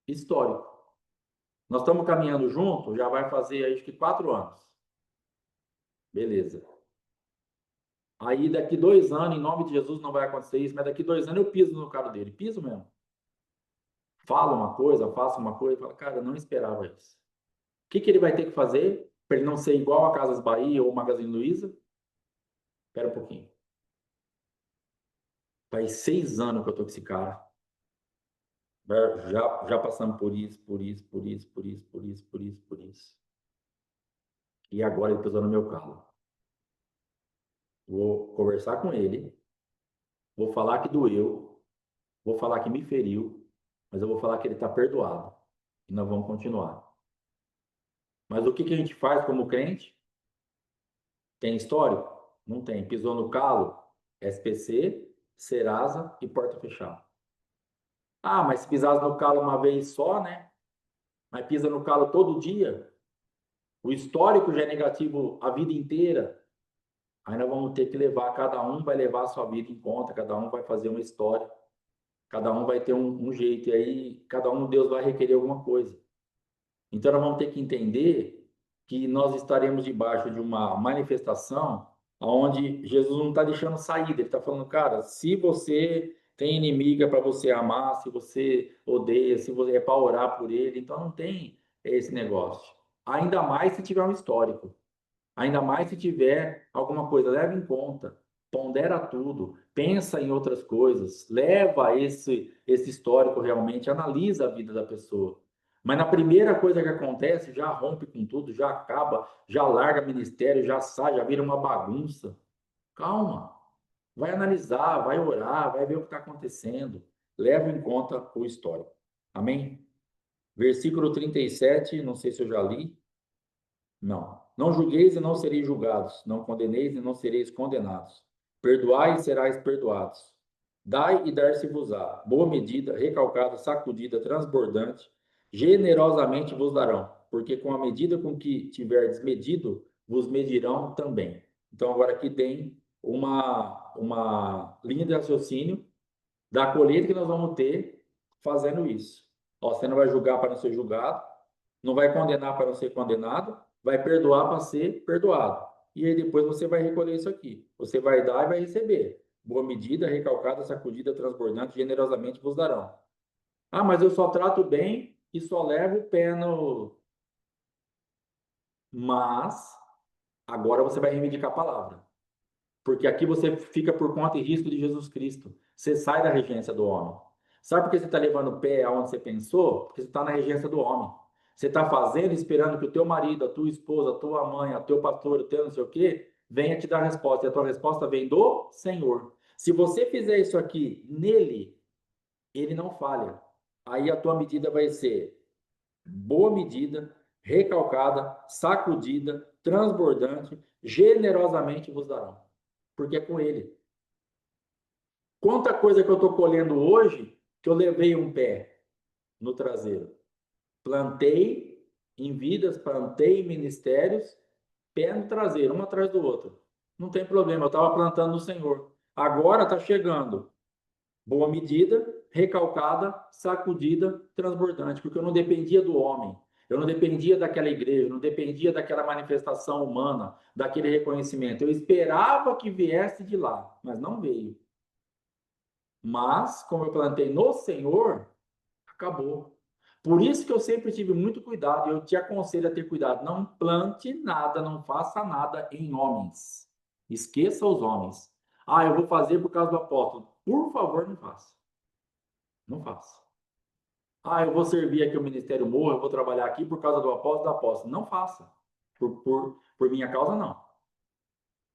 Histórico. Nós estamos caminhando junto, já vai fazer acho que 4 anos. Beleza. Aí daqui 2 anos, em nome de Jesus, não vai acontecer isso, mas daqui 2 anos eu piso no calo dele. Piso mesmo. Fala uma coisa, faço uma coisa, fala, cara, eu não esperava isso. O que ele vai ter que fazer para ele não ser igual a Casas Bahia ou Magazine Luiza? Espera um pouquinho. Faz 6 anos que eu tô com esse cara. Já passamos por isso, por isso, por isso, por isso, por isso, por isso, por isso. E agora ele pisou no meu calo. Vou conversar com ele, vou falar que doeu, vou falar que me feriu, mas eu vou falar que ele está perdoado. E nós vamos continuar. Mas o que a gente faz como crente? Tem histórico? Não tem. Pisou no calo? SPC, Serasa e porta fechada. Ah, mas se pisasse no calo uma vez só, né? Mas pisa no calo todo dia, o histórico já é negativo a vida inteira. Aí nós vamos ter que levar, cada um vai levar a sua vida em conta, cada um vai fazer uma história, cada um vai ter um jeito, e aí cada um Deus vai requerer alguma coisa. Então nós vamos ter que entender que nós estaremos debaixo de uma manifestação onde Jesus não está deixando saída, ele está falando, cara, se você tem inimiga para você amar, se você odeia, se você é para orar por ele, então não tem esse negócio. Ainda mais se tiver um histórico. Ainda mais se tiver alguma coisa, leva em conta, pondera tudo, pensa em outras coisas, leva esse histórico realmente, analisa a vida da pessoa. Mas na primeira coisa que acontece, já rompe com tudo, já acaba, já larga ministério, já sai, já vira uma bagunça. Calma, vai analisar, vai orar, vai ver o que está acontecendo. Leva em conta o histórico. Amém? Versículo 37, não sei se eu já li. Não. Não julgueis e não sereis julgados. Não condeneis e não sereis condenados. Perdoai e serais perdoados. Dai e dar-se-vos-á. Boa medida, recalcada, sacudida, transbordante, generosamente vos darão. Porque com a medida com que tiverdes medido, vos medirão também. Então, agora aqui tem uma linha de raciocínio da colheita que nós vamos ter fazendo isso. Ó, você não vai julgar para não ser julgado, não vai condenar para não ser condenado, vai perdoar para ser perdoado. E aí depois você vai recolher isso aqui. Você vai dar e vai receber. Boa medida, recalcada, sacudida, transbordante, generosamente vos darão. Ah, mas eu só trato bem e só levo o pé no. Mas agora você vai reivindicar a palavra. Porque aqui você fica por conta e risco de Jesus Cristo. Você sai da regência do homem. Sabe por que você está levando o pé aonde você pensou? Porque você está na regência do homem. Você está fazendo, esperando que o teu marido, a tua esposa, a tua mãe, o teu pastor, o teu não sei o quê, venha te dar a resposta. E a tua resposta vem do Senhor. Se você fizer isso aqui nele, ele não falha. Aí a tua medida vai ser boa medida, recalcada, sacudida, transbordante, generosamente vos darão. Porque é com ele. Quanta coisa que eu estou colhendo hoje que eu levei um pé no traseiro. Plantei em vidas, plantei em ministérios, pé no traseiro, um atrás do outro. Não tem problema, eu estava plantando no Senhor. Agora está chegando. Boa medida, recalcada, sacudida, transbordante, porque eu não dependia do homem. Eu não dependia daquela igreja, não dependia daquela manifestação humana, daquele reconhecimento. Eu esperava que viesse de lá, mas não veio. Mas, como eu plantei no Senhor, acabou. Por isso que eu sempre tive muito cuidado, e eu te aconselho a ter cuidado. Não plante nada, não faça nada em homens. Esqueça os homens. Ah, eu vou fazer por causa do apóstolo. Por favor, não faça. Não faça. Ah, eu vou servir aqui o Ministério Morro, eu vou trabalhar aqui por causa do apóstolo da apóstolo. Não faça. Por minha causa, não.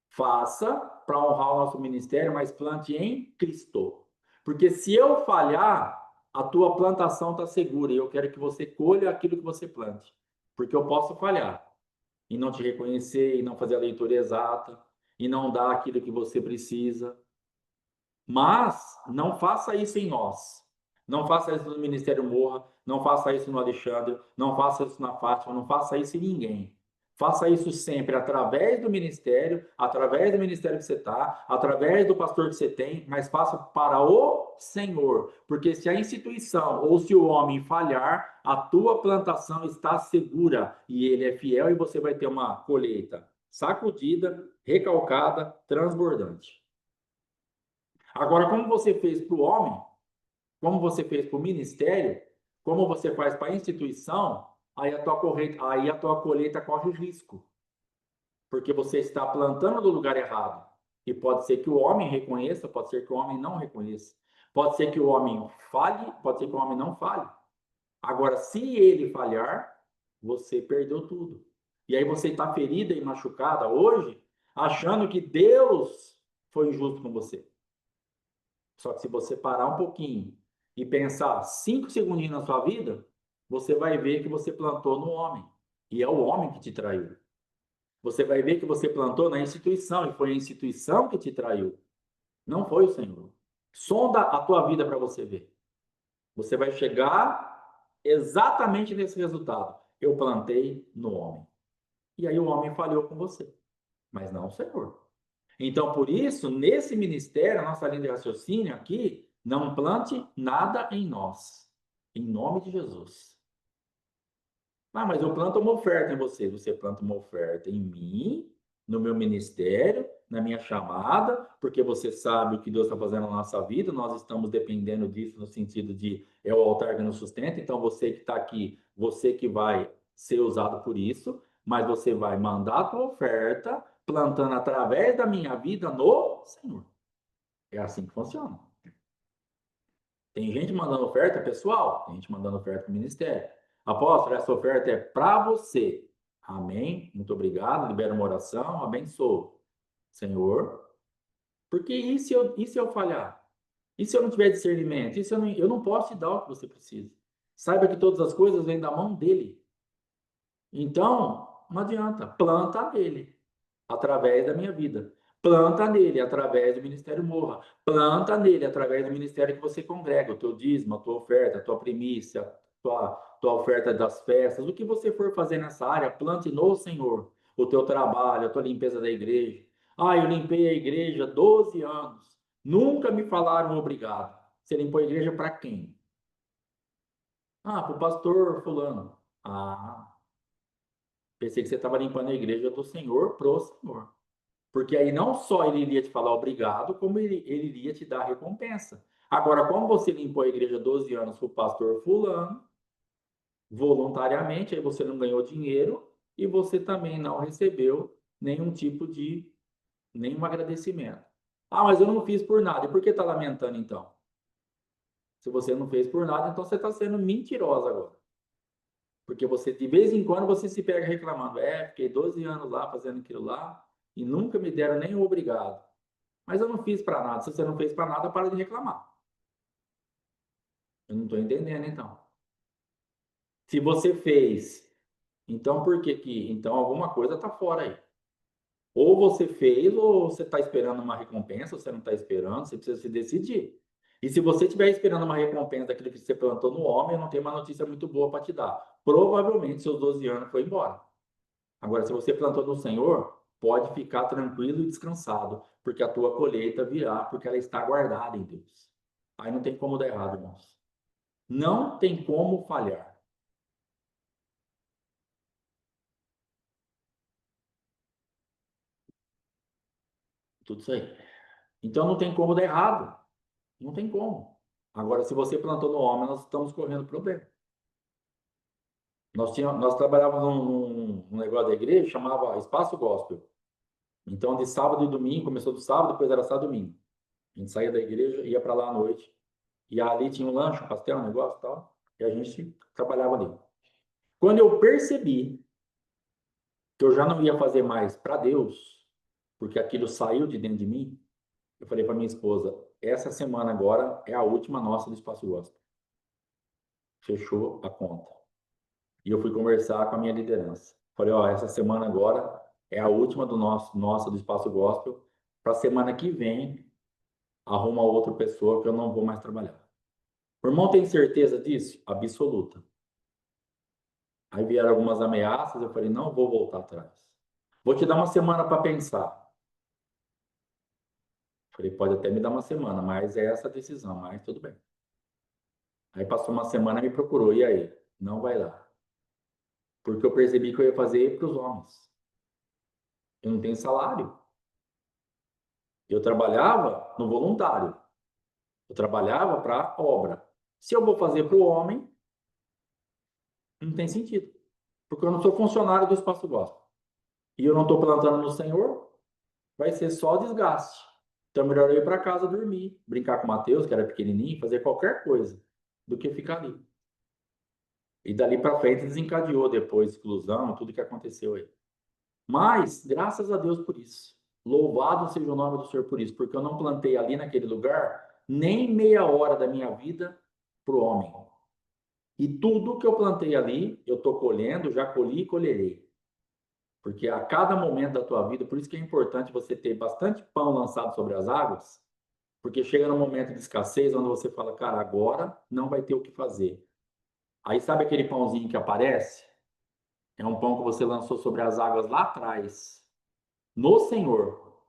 Faça para honrar o nosso ministério, mas plante em Cristo. Porque se eu falhar, a tua plantação está segura e eu quero que você colha aquilo que você plante. Porque eu posso falhar e não te reconhecer, e não fazer a leitura exata, e não dar aquilo que você precisa. Mas não faça isso em nós. Não faça isso no Ministério Morra, não faça isso no Alexandre, não faça isso na Fátima, não faça isso em ninguém. Faça isso sempre através do ministério que você está, através do pastor que você tem, mas faça para o Senhor. Porque se a instituição ou se o homem falhar, a tua plantação está segura e ele é fiel e você vai ter uma colheita sacudida, recalcada, transbordante. Agora, como você fez para o homem, como você fez para o ministério, como você faz para a instituição, aí a tua colheita corre risco, porque você está plantando no lugar errado. E pode ser que o homem reconheça, pode ser que o homem não reconheça. Pode ser que o homem falhe, pode ser que o homem não falhe. Agora, se ele falhar, você perdeu tudo. E aí você está ferida e machucada hoje, achando que Deus foi injusto com você. Só que se você parar um pouquinho e pensar 5 segundinhos na sua vida, você vai ver que você plantou no homem E é o homem que te traiu. Você vai ver que você plantou na instituição e foi a instituição que te traiu. Não foi o Senhor. Sonda a tua vida para você ver. Você vai chegar exatamente nesse resultado. Eu plantei no homem. E aí o homem falhou com você, mas não o Senhor. Então, por isso, nesse ministério, a nossa linha de raciocínio aqui, não plante nada em nós. Em nome de Jesus. Ah, mas eu planto uma oferta em você. Você planta uma oferta em mim, no meu ministério, na minha chamada, porque você sabe o que Deus está fazendo na nossa vida, nós estamos dependendo disso no sentido de é o altar que nos sustenta, então você que está aqui, você que vai ser usado por isso, mas você vai mandar a tua oferta, plantando através da minha vida no Senhor. É assim que funciona. Tem gente mandando oferta pessoal, tem gente mandando oferta para o ministério. Apóstolo, essa oferta é para você. Amém? Muito obrigado. Libera uma oração, abençoe. Senhor, porque e se eu falhar? E se eu não tiver discernimento? E se eu não posso te dar o que você precisa? Saiba que todas as coisas vêm da mão dele. Então, não adianta. Planta nele, através da minha vida. Planta nele através do Ministério Morra. Planta nele através do ministério que você congrega, o teu dízimo, a tua oferta, a tua primícia, tua oferta das festas, o que você for fazer nessa área, plante no Senhor. O teu trabalho, a tua limpeza da igreja. Ah, eu limpei a igreja 12 anos. Nunca me falaram obrigado. Você limpou a igreja para quem? Ah, para o pastor fulano. Ah, pensei que você estava limpando a igreja do Senhor pro Senhor. Porque aí não só ele iria te falar obrigado, como ele iria te dar recompensa. Agora, como você limpou a igreja 12 anos para o pastor fulano, voluntariamente, aí você não ganhou dinheiro e você também não recebeu nenhum tipo de, nenhum agradecimento. Ah, mas eu não fiz por nada. E por que está lamentando então? Se você não fez por nada, então você está sendo mentirosa agora. Porque você, de vez em quando, você se pega reclamando. É, fiquei 12 anos lá fazendo aquilo lá e nunca me deram nem o obrigado. Mas eu não fiz para nada. Se você não fez para nada, para de reclamar. Eu não estou entendendo, então. Se você fez, então por que que? Então alguma coisa está fora aí. Ou você fez, ou você está esperando uma recompensa, ou você não está esperando, você precisa se decidir. E se você estiver esperando uma recompensa daquilo que você plantou no homem, eu não tenho uma notícia muito boa para te dar. Provavelmente seus 12 anos foi embora. Agora, se você plantou no Senhor, pode ficar tranquilo e descansado, porque a tua colheita virá, porque ela está guardada em Deus. Aí não tem como dar errado, irmãos. Não tem como falhar. Tudo isso aí. Então não tem como dar errado. Não tem como. Agora, se você plantou no homem, nós estamos correndo problema. Nós trabalhávamos num negócio da igreja, chamava Espaço Gospel. Então, de sábado e domingo, começou do sábado, depois era sábado e domingo. A gente saía da igreja, ia para lá à noite. E ali tinha um lanche, um pastel, um negócio e tal. E a gente trabalhava ali. Quando eu percebi que eu já não ia fazer mais para Deus, porque aquilo saiu de dentro de mim, eu falei para minha esposa: essa semana agora é a última nossa do Espaço Gospel. Fechou a conta. E eu fui conversar com a minha liderança. Falei: ó, essa semana agora é a última nossa do Espaço Gospel. Para a semana que vem, arruma outra pessoa que eu não vou mais trabalhar. O irmão tem certeza disso? Absoluta. Aí vieram algumas ameaças, eu falei: não vou voltar atrás. Vou te dar uma semana para pensar. Falei: pode até me dar uma semana, mas é essa a decisão, mas tudo bem. Aí passou uma semana e me procurou. E aí? Não vai lá. Porque eu percebi que eu ia fazer para os homens. Eu não tenho salário. Eu trabalhava no voluntário. Eu trabalhava para a obra. Se eu vou fazer para o homem, não tem sentido. Porque eu não sou funcionário do Espaço Gospel. E eu não estou plantando no Senhor, vai ser só desgaste. Então, é melhor eu ir para casa dormir, brincar com o Matheus, que era pequenininho, fazer qualquer coisa, do que ficar ali. E dali para frente desencadeou depois exclusão, tudo que aconteceu aí. Mas, graças a Deus por isso. Louvado seja o nome do Senhor por isso, porque eu não plantei ali naquele lugar nem meia hora da minha vida para o homem. E tudo que eu plantei ali, eu estou colhendo, já colhi e colherei. Porque a cada momento da tua vida, por isso que é importante você ter bastante pão lançado sobre as águas, porque chega num momento de escassez onde você fala, cara, agora não vai ter o que fazer. Aí sabe aquele pãozinho que aparece? É um pão que você lançou sobre as águas lá atrás, no Senhor.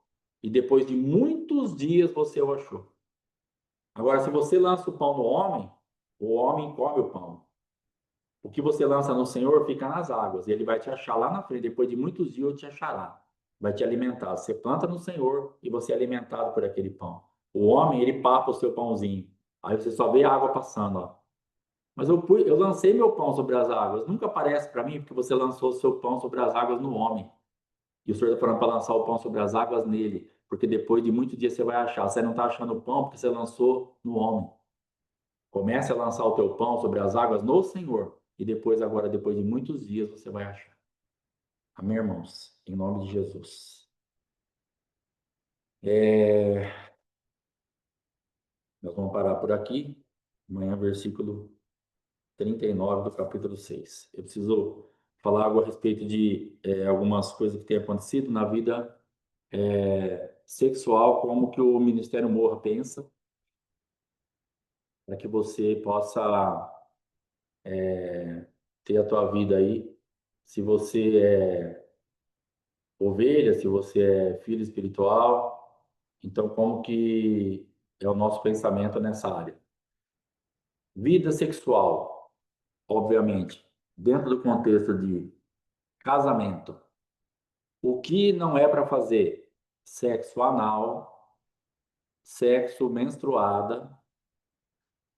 E depois de muitos dias você o achou. Agora, se você lança o pão no homem, o homem come o pão. O que você lança no Senhor fica nas águas. E ele vai te achar lá na frente. Depois de muitos dias, ele te achará. Vai te alimentar. Você planta no Senhor e você é alimentado por aquele pão. O homem, ele papa o seu pãozinho. Aí você só vê a água passando, ó. Mas eu lancei meu pão sobre as águas. Nunca aparece para mim porque você lançou o seu pão sobre as águas no homem. E o Senhor está falando para lançar o pão sobre as águas nele. Porque depois de muitos dias você vai achar. Você não está achando o pão porque você lançou no homem. Comece a lançar o teu pão sobre as águas no Senhor. E depois, agora, depois de muitos dias, você vai achar. Amém, irmãos? Em nome de Jesus. Nós vamos parar por aqui. Amanhã, versículo 39 do capítulo 6. Eu preciso falar algo a respeito de algumas coisas que têm acontecido na vida sexual, como que o Ministério Morra pensa, para que você possa ter a tua vida aí. Se você é ovelha, se você é filho espiritual, então como que é o nosso pensamento nessa área? Vida sexual, obviamente, dentro do contexto de casamento. O que não é para fazer? Sexo anal, sexo menstruada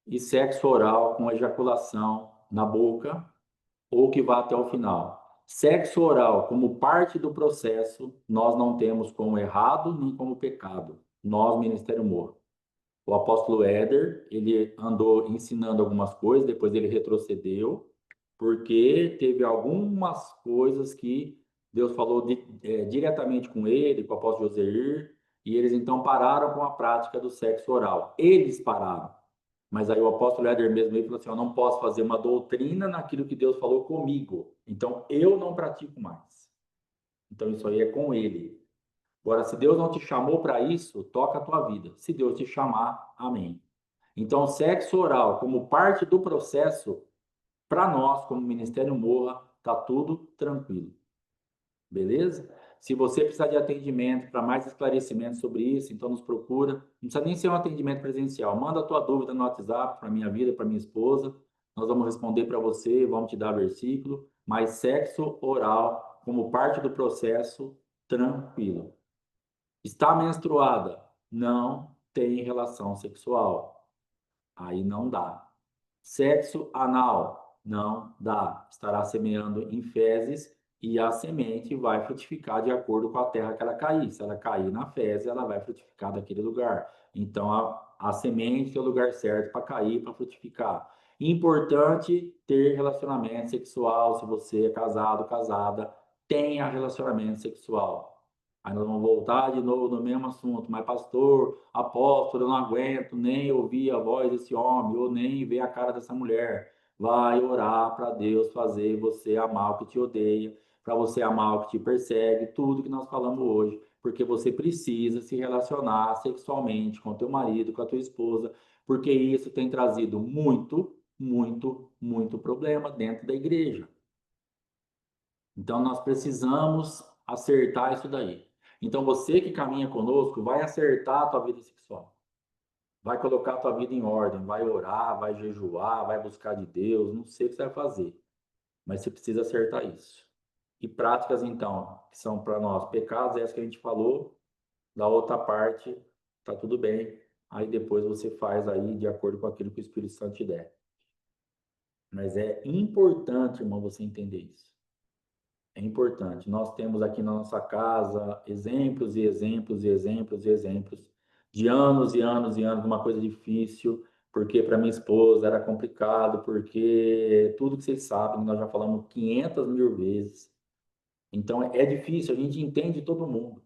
e sexo oral com ejaculação na boca ou que vá até o final. Sexo oral, como parte do processo, nós não temos como errado nem como pecado. Nós, Ministério Morro. O apóstolo Éder, ele andou ensinando algumas coisas, depois ele retrocedeu, porque teve algumas coisas que Deus falou diretamente com ele, com o apóstolo Joseir, e eles então pararam com a prática do sexo oral. Eles pararam. Mas aí o apóstolo Éder mesmo ele falou assim: eu não posso fazer uma doutrina naquilo que Deus falou comigo. Então eu não pratico mais. Então isso aí é com ele. Agora, se Deus não te chamou para isso, toca a tua vida. Se Deus te chamar, amém. Então, sexo oral, como parte do processo, para nós, como Ministério Morra, tá tudo tranquilo. Beleza? Se você precisar de atendimento para mais esclarecimento sobre isso, então nos procura. Não precisa nem ser um atendimento presencial. Manda a tua dúvida no WhatsApp para minha vida, para minha esposa. Nós vamos responder para você, vamos te dar versículo. Mas sexo oral, como parte do processo, tranquilo. Está menstruada? Não tem relação sexual. Aí não dá. Sexo anal? Não dá. Estará semeando em fezes e a semente vai frutificar de acordo com a terra que ela cair. Se ela cair na fezes, ela vai frutificar daquele lugar. Então, a semente é o lugar certo para cair, para frutificar. Importante ter relacionamento sexual. Se você é casado, casada, tenha relacionamento sexual. Aí nós vamos voltar de novo no mesmo assunto. Mas, pastor, apóstolo, eu não aguento nem ouvir a voz desse homem, ou nem ver a cara dessa mulher. Vai orar para Deus fazer você amar o que te odeia, para você amar o que te persegue, tudo que nós falamos hoje. Porque você precisa se relacionar sexualmente com teu marido, com a tua esposa, porque isso tem trazido muito, muito, muito problema dentro da igreja. Então, nós precisamos acertar isso daí. Então, você que caminha conosco, vai acertar a tua vida sexual. Vai colocar a tua vida em ordem, vai orar, vai jejuar, vai buscar de Deus, não sei o que você vai fazer, mas você precisa acertar isso. E práticas, então, que são para nós pecados, essa que a gente falou, da outra parte, tá tudo bem. Aí depois você faz aí de acordo com aquilo que o Espírito Santo te der. Mas é importante, irmão, você entender isso. É importante. Nós temos aqui na nossa casa exemplos e exemplos e exemplos e exemplos de anos e anos e anos de uma coisa difícil, porque para minha esposa era complicado, porque tudo que vocês sabem, nós já falamos 500 mil vezes. Então é difícil, a gente entende todo mundo.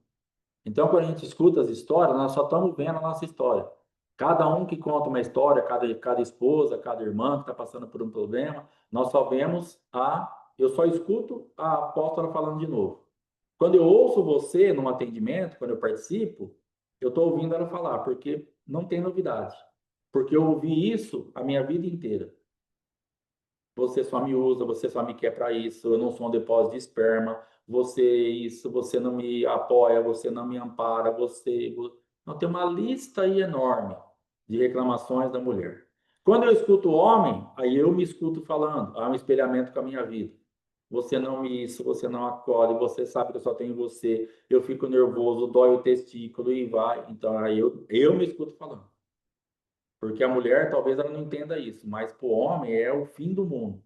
Então quando a gente escuta as histórias, nós só estamos vendo a nossa história. Cada um que conta uma história, cada esposa, cada irmã que está passando por um problema, nós só vemos eu só escuto a apóstola falando de novo. Quando eu ouço você num atendimento, quando eu participo, eu estou ouvindo ela falar, porque não tem novidade. Porque eu ouvi isso a minha vida inteira. Você só me usa, você só me quer para isso, eu não sou um depósito de esperma, você não me apoia, você não me ampara, Não, tem uma lista aí enorme de reclamações da mulher. Quando eu escuto o homem, aí eu me escuto falando, há um espelhamento com a minha vida. Você não me isso, você não acolhe, você sabe que eu só tenho você, eu fico nervoso, dói o testículo e vai. Então aí eu me escuto falando. Porque a mulher, talvez ela não entenda isso, mas para o homem é o fim do mundo.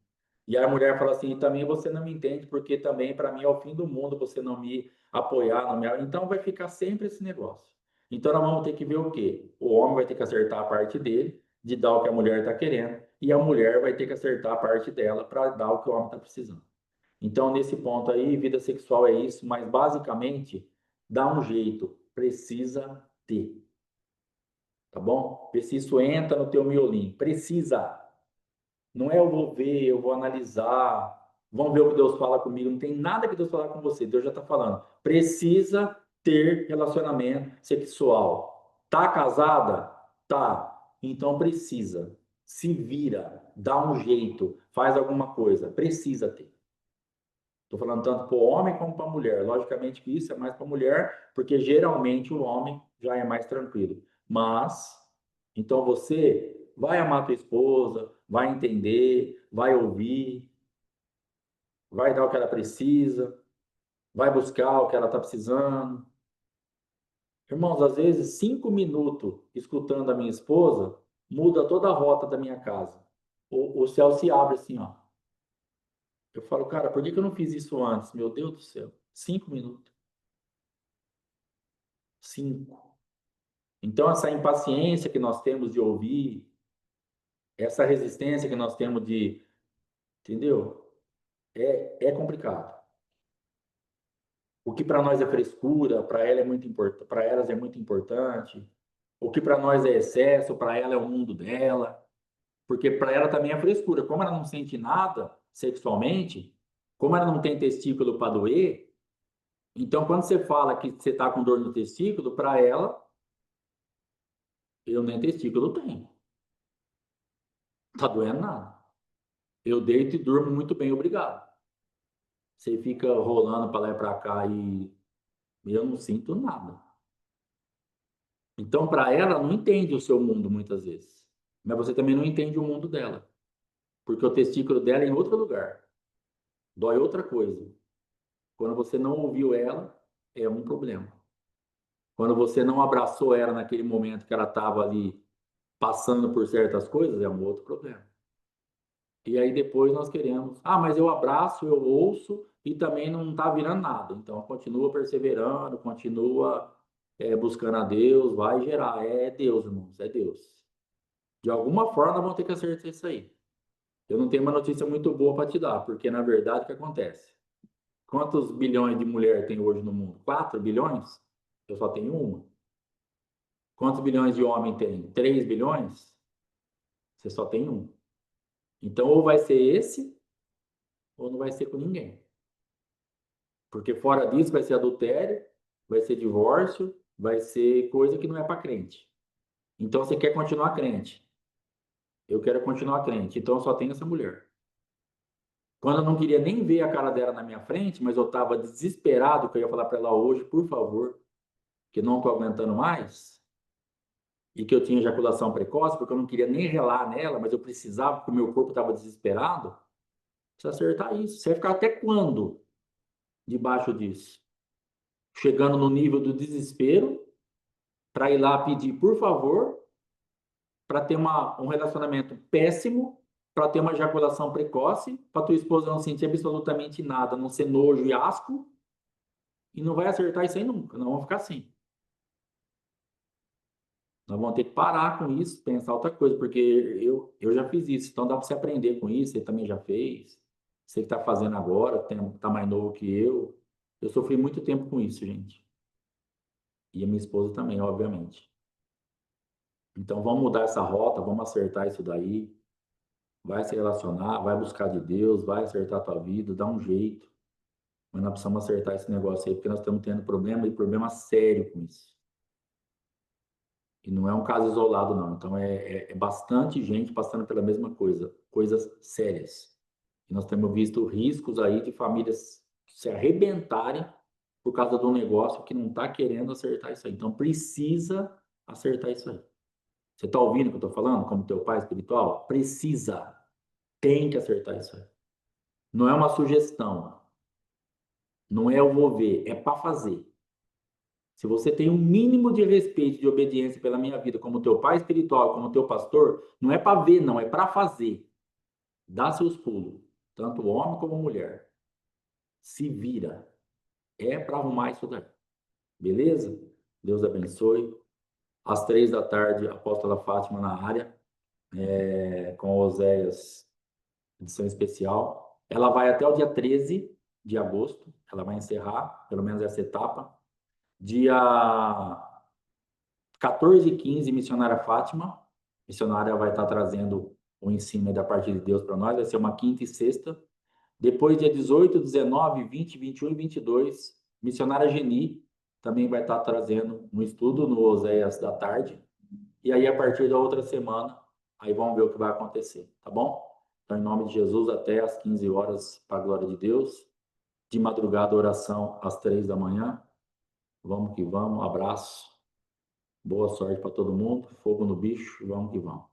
E a mulher fala assim, e também você não me entende, porque também para mim é o fim do mundo você não me apoiar, não me... Então vai ficar sempre esse negócio. Então nós vamos ter que ver o quê? O homem vai ter que acertar a parte dele, de dar o que a mulher está querendo, e a mulher vai ter que acertar a parte dela para dar o que o homem está precisando. Então, nesse ponto aí, vida sexual é isso, mas basicamente, dá um jeito, precisa ter. Tá bom? Vê se isso entra no teu miolinho. Precisa. Não é eu vou ver, eu vou analisar. Vamos ver o que Deus fala comigo. Não tem nada que Deus falar com você. Deus já está falando. Precisa ter relacionamento sexual. Tá casada? Tá. Então precisa. Se vira, dá um jeito, faz alguma coisa. Precisa ter. Estou falando tanto para o homem como para a mulher. Logicamente que isso é mais para a mulher, porque geralmente o homem já é mais tranquilo. Mas, então você vai amar tua esposa, vai entender, vai ouvir, vai dar o que ela precisa, vai buscar o que ela está precisando. Irmãos, às vezes 5 minutos escutando a minha esposa muda toda a rota da minha casa. O céu se abre assim, ó. Eu falo, cara, por que que eu não fiz isso antes? Meu Deus do céu. 5 minutos. 5. Então, essa impaciência que nós temos de ouvir, essa resistência que nós temos de, entendeu? É complicado. O que para nós é frescura, para ela é muito importante, para elas é muito importante. O que para nós é excesso, para ela é o mundo dela, porque para ela também é frescura. Como ela não sente nada sexualmente, como ela não tem testículo para doer, então quando você fala que você está com dor no testículo, para ela, eu nem testículo tenho. Tá doendo nada. Eu deito e durmo muito bem, obrigado. Você fica rolando para lá e para cá e eu não sinto nada. Então, para ela, não entende o seu mundo muitas vezes. Mas você também não entende o mundo dela. Porque o testículo dela é em outro lugar. Dói outra coisa. Quando você não ouviu ela, é um problema. Quando você não abraçou ela naquele momento que ela estava ali passando por certas coisas, é um outro problema. E aí depois nós queremos, mas eu abraço, eu ouço e também não está virando nada. Então continua perseverando, continua buscando a Deus, vai gerar. É Deus, irmãos, é Deus. De alguma forma nós vamos ter que acertar isso aí. Eu não tenho uma notícia muito boa para te dar, porque na verdade o que acontece? Quantos bilhões de mulheres tem hoje no mundo? 4 bilhões? Eu só tenho uma. Quantos bilhões de homem tem? 3 bilhões? Você só tem um. Então ou vai ser esse, ou não vai ser com ninguém. Porque fora disso vai ser adultério, vai ser divórcio, vai ser coisa que não é para crente. Então você quer continuar crente. Eu quero continuar crente. Então eu só tenho essa mulher. Quando eu não queria nem ver a cara dela na minha frente, mas eu estava desesperado que eu ia falar para ela hoje, por favor, que não estou aguentando mais, e que eu tinha ejaculação precoce, porque eu não queria nem relar nela, mas eu precisava, porque o meu corpo estava desesperado. Precisa acertar isso. Você vai ficar até quando debaixo disso? Chegando no nível do desespero, para ir lá pedir, por favor, para ter um relacionamento péssimo, para ter uma ejaculação precoce, para tua esposa não sentir absolutamente nada, não ser nojo e asco, e não vai acertar isso aí nunca. Não vamos ficar assim. Nós vamos ter que parar com isso, pensar outra coisa, porque eu já fiz isso, então dá para você aprender com isso, você também já fez. Você que está fazendo agora, está mais novo que eu. Eu sofri muito tempo com isso, gente. E a minha esposa também, obviamente. Então, vamos mudar essa rota, vamos acertar isso daí. Vai se relacionar, vai buscar de Deus, vai acertar a tua vida, dá um jeito. Mas nós precisamos acertar esse negócio aí, porque nós estamos tendo problema, e problema sério com isso. E não é um caso isolado, não. Então, é bastante gente passando pela mesma coisa, coisas sérias. E nós temos visto riscos aí de famílias se arrebentarem por causa de um negócio que não está querendo acertar isso aí. Então, precisa acertar isso aí. Você está ouvindo o que eu estou falando, como teu pai espiritual? Precisa, tem que acertar isso aí. Não é uma sugestão, não é eu vou ver, é para fazer. Se você tem um mínimo de respeito, de obediência pela minha vida, como teu pai espiritual, como teu pastor, não é para ver, não, é para fazer. Dá seus pulos, tanto homem como mulher. Se vira. É para arrumar isso daí. Beleza? Deus abençoe. Às 3 da tarde, a apóstola Fátima na área, com Oséias, edição especial. Ela vai até o dia 13 de agosto. Ela vai encerrar, pelo menos essa etapa. Dia 14 e 15, missionária Fátima. Missionária vai estar trazendo o ensino da parte de Deus para nós. Vai ser uma quinta e sexta. Depois, dia 18, 19, 20, 21 e 22, missionária Geni também vai estar trazendo um estudo no Oséias da tarde. E aí, a partir da outra semana, aí vamos ver o que vai acontecer, tá bom? Então, em nome de Jesus, até às 15 horas, para a glória de Deus. De madrugada, oração às 3 da manhã. Vamos que vamos, abraço. Boa sorte para todo mundo. Fogo no bicho, vamos que vamos.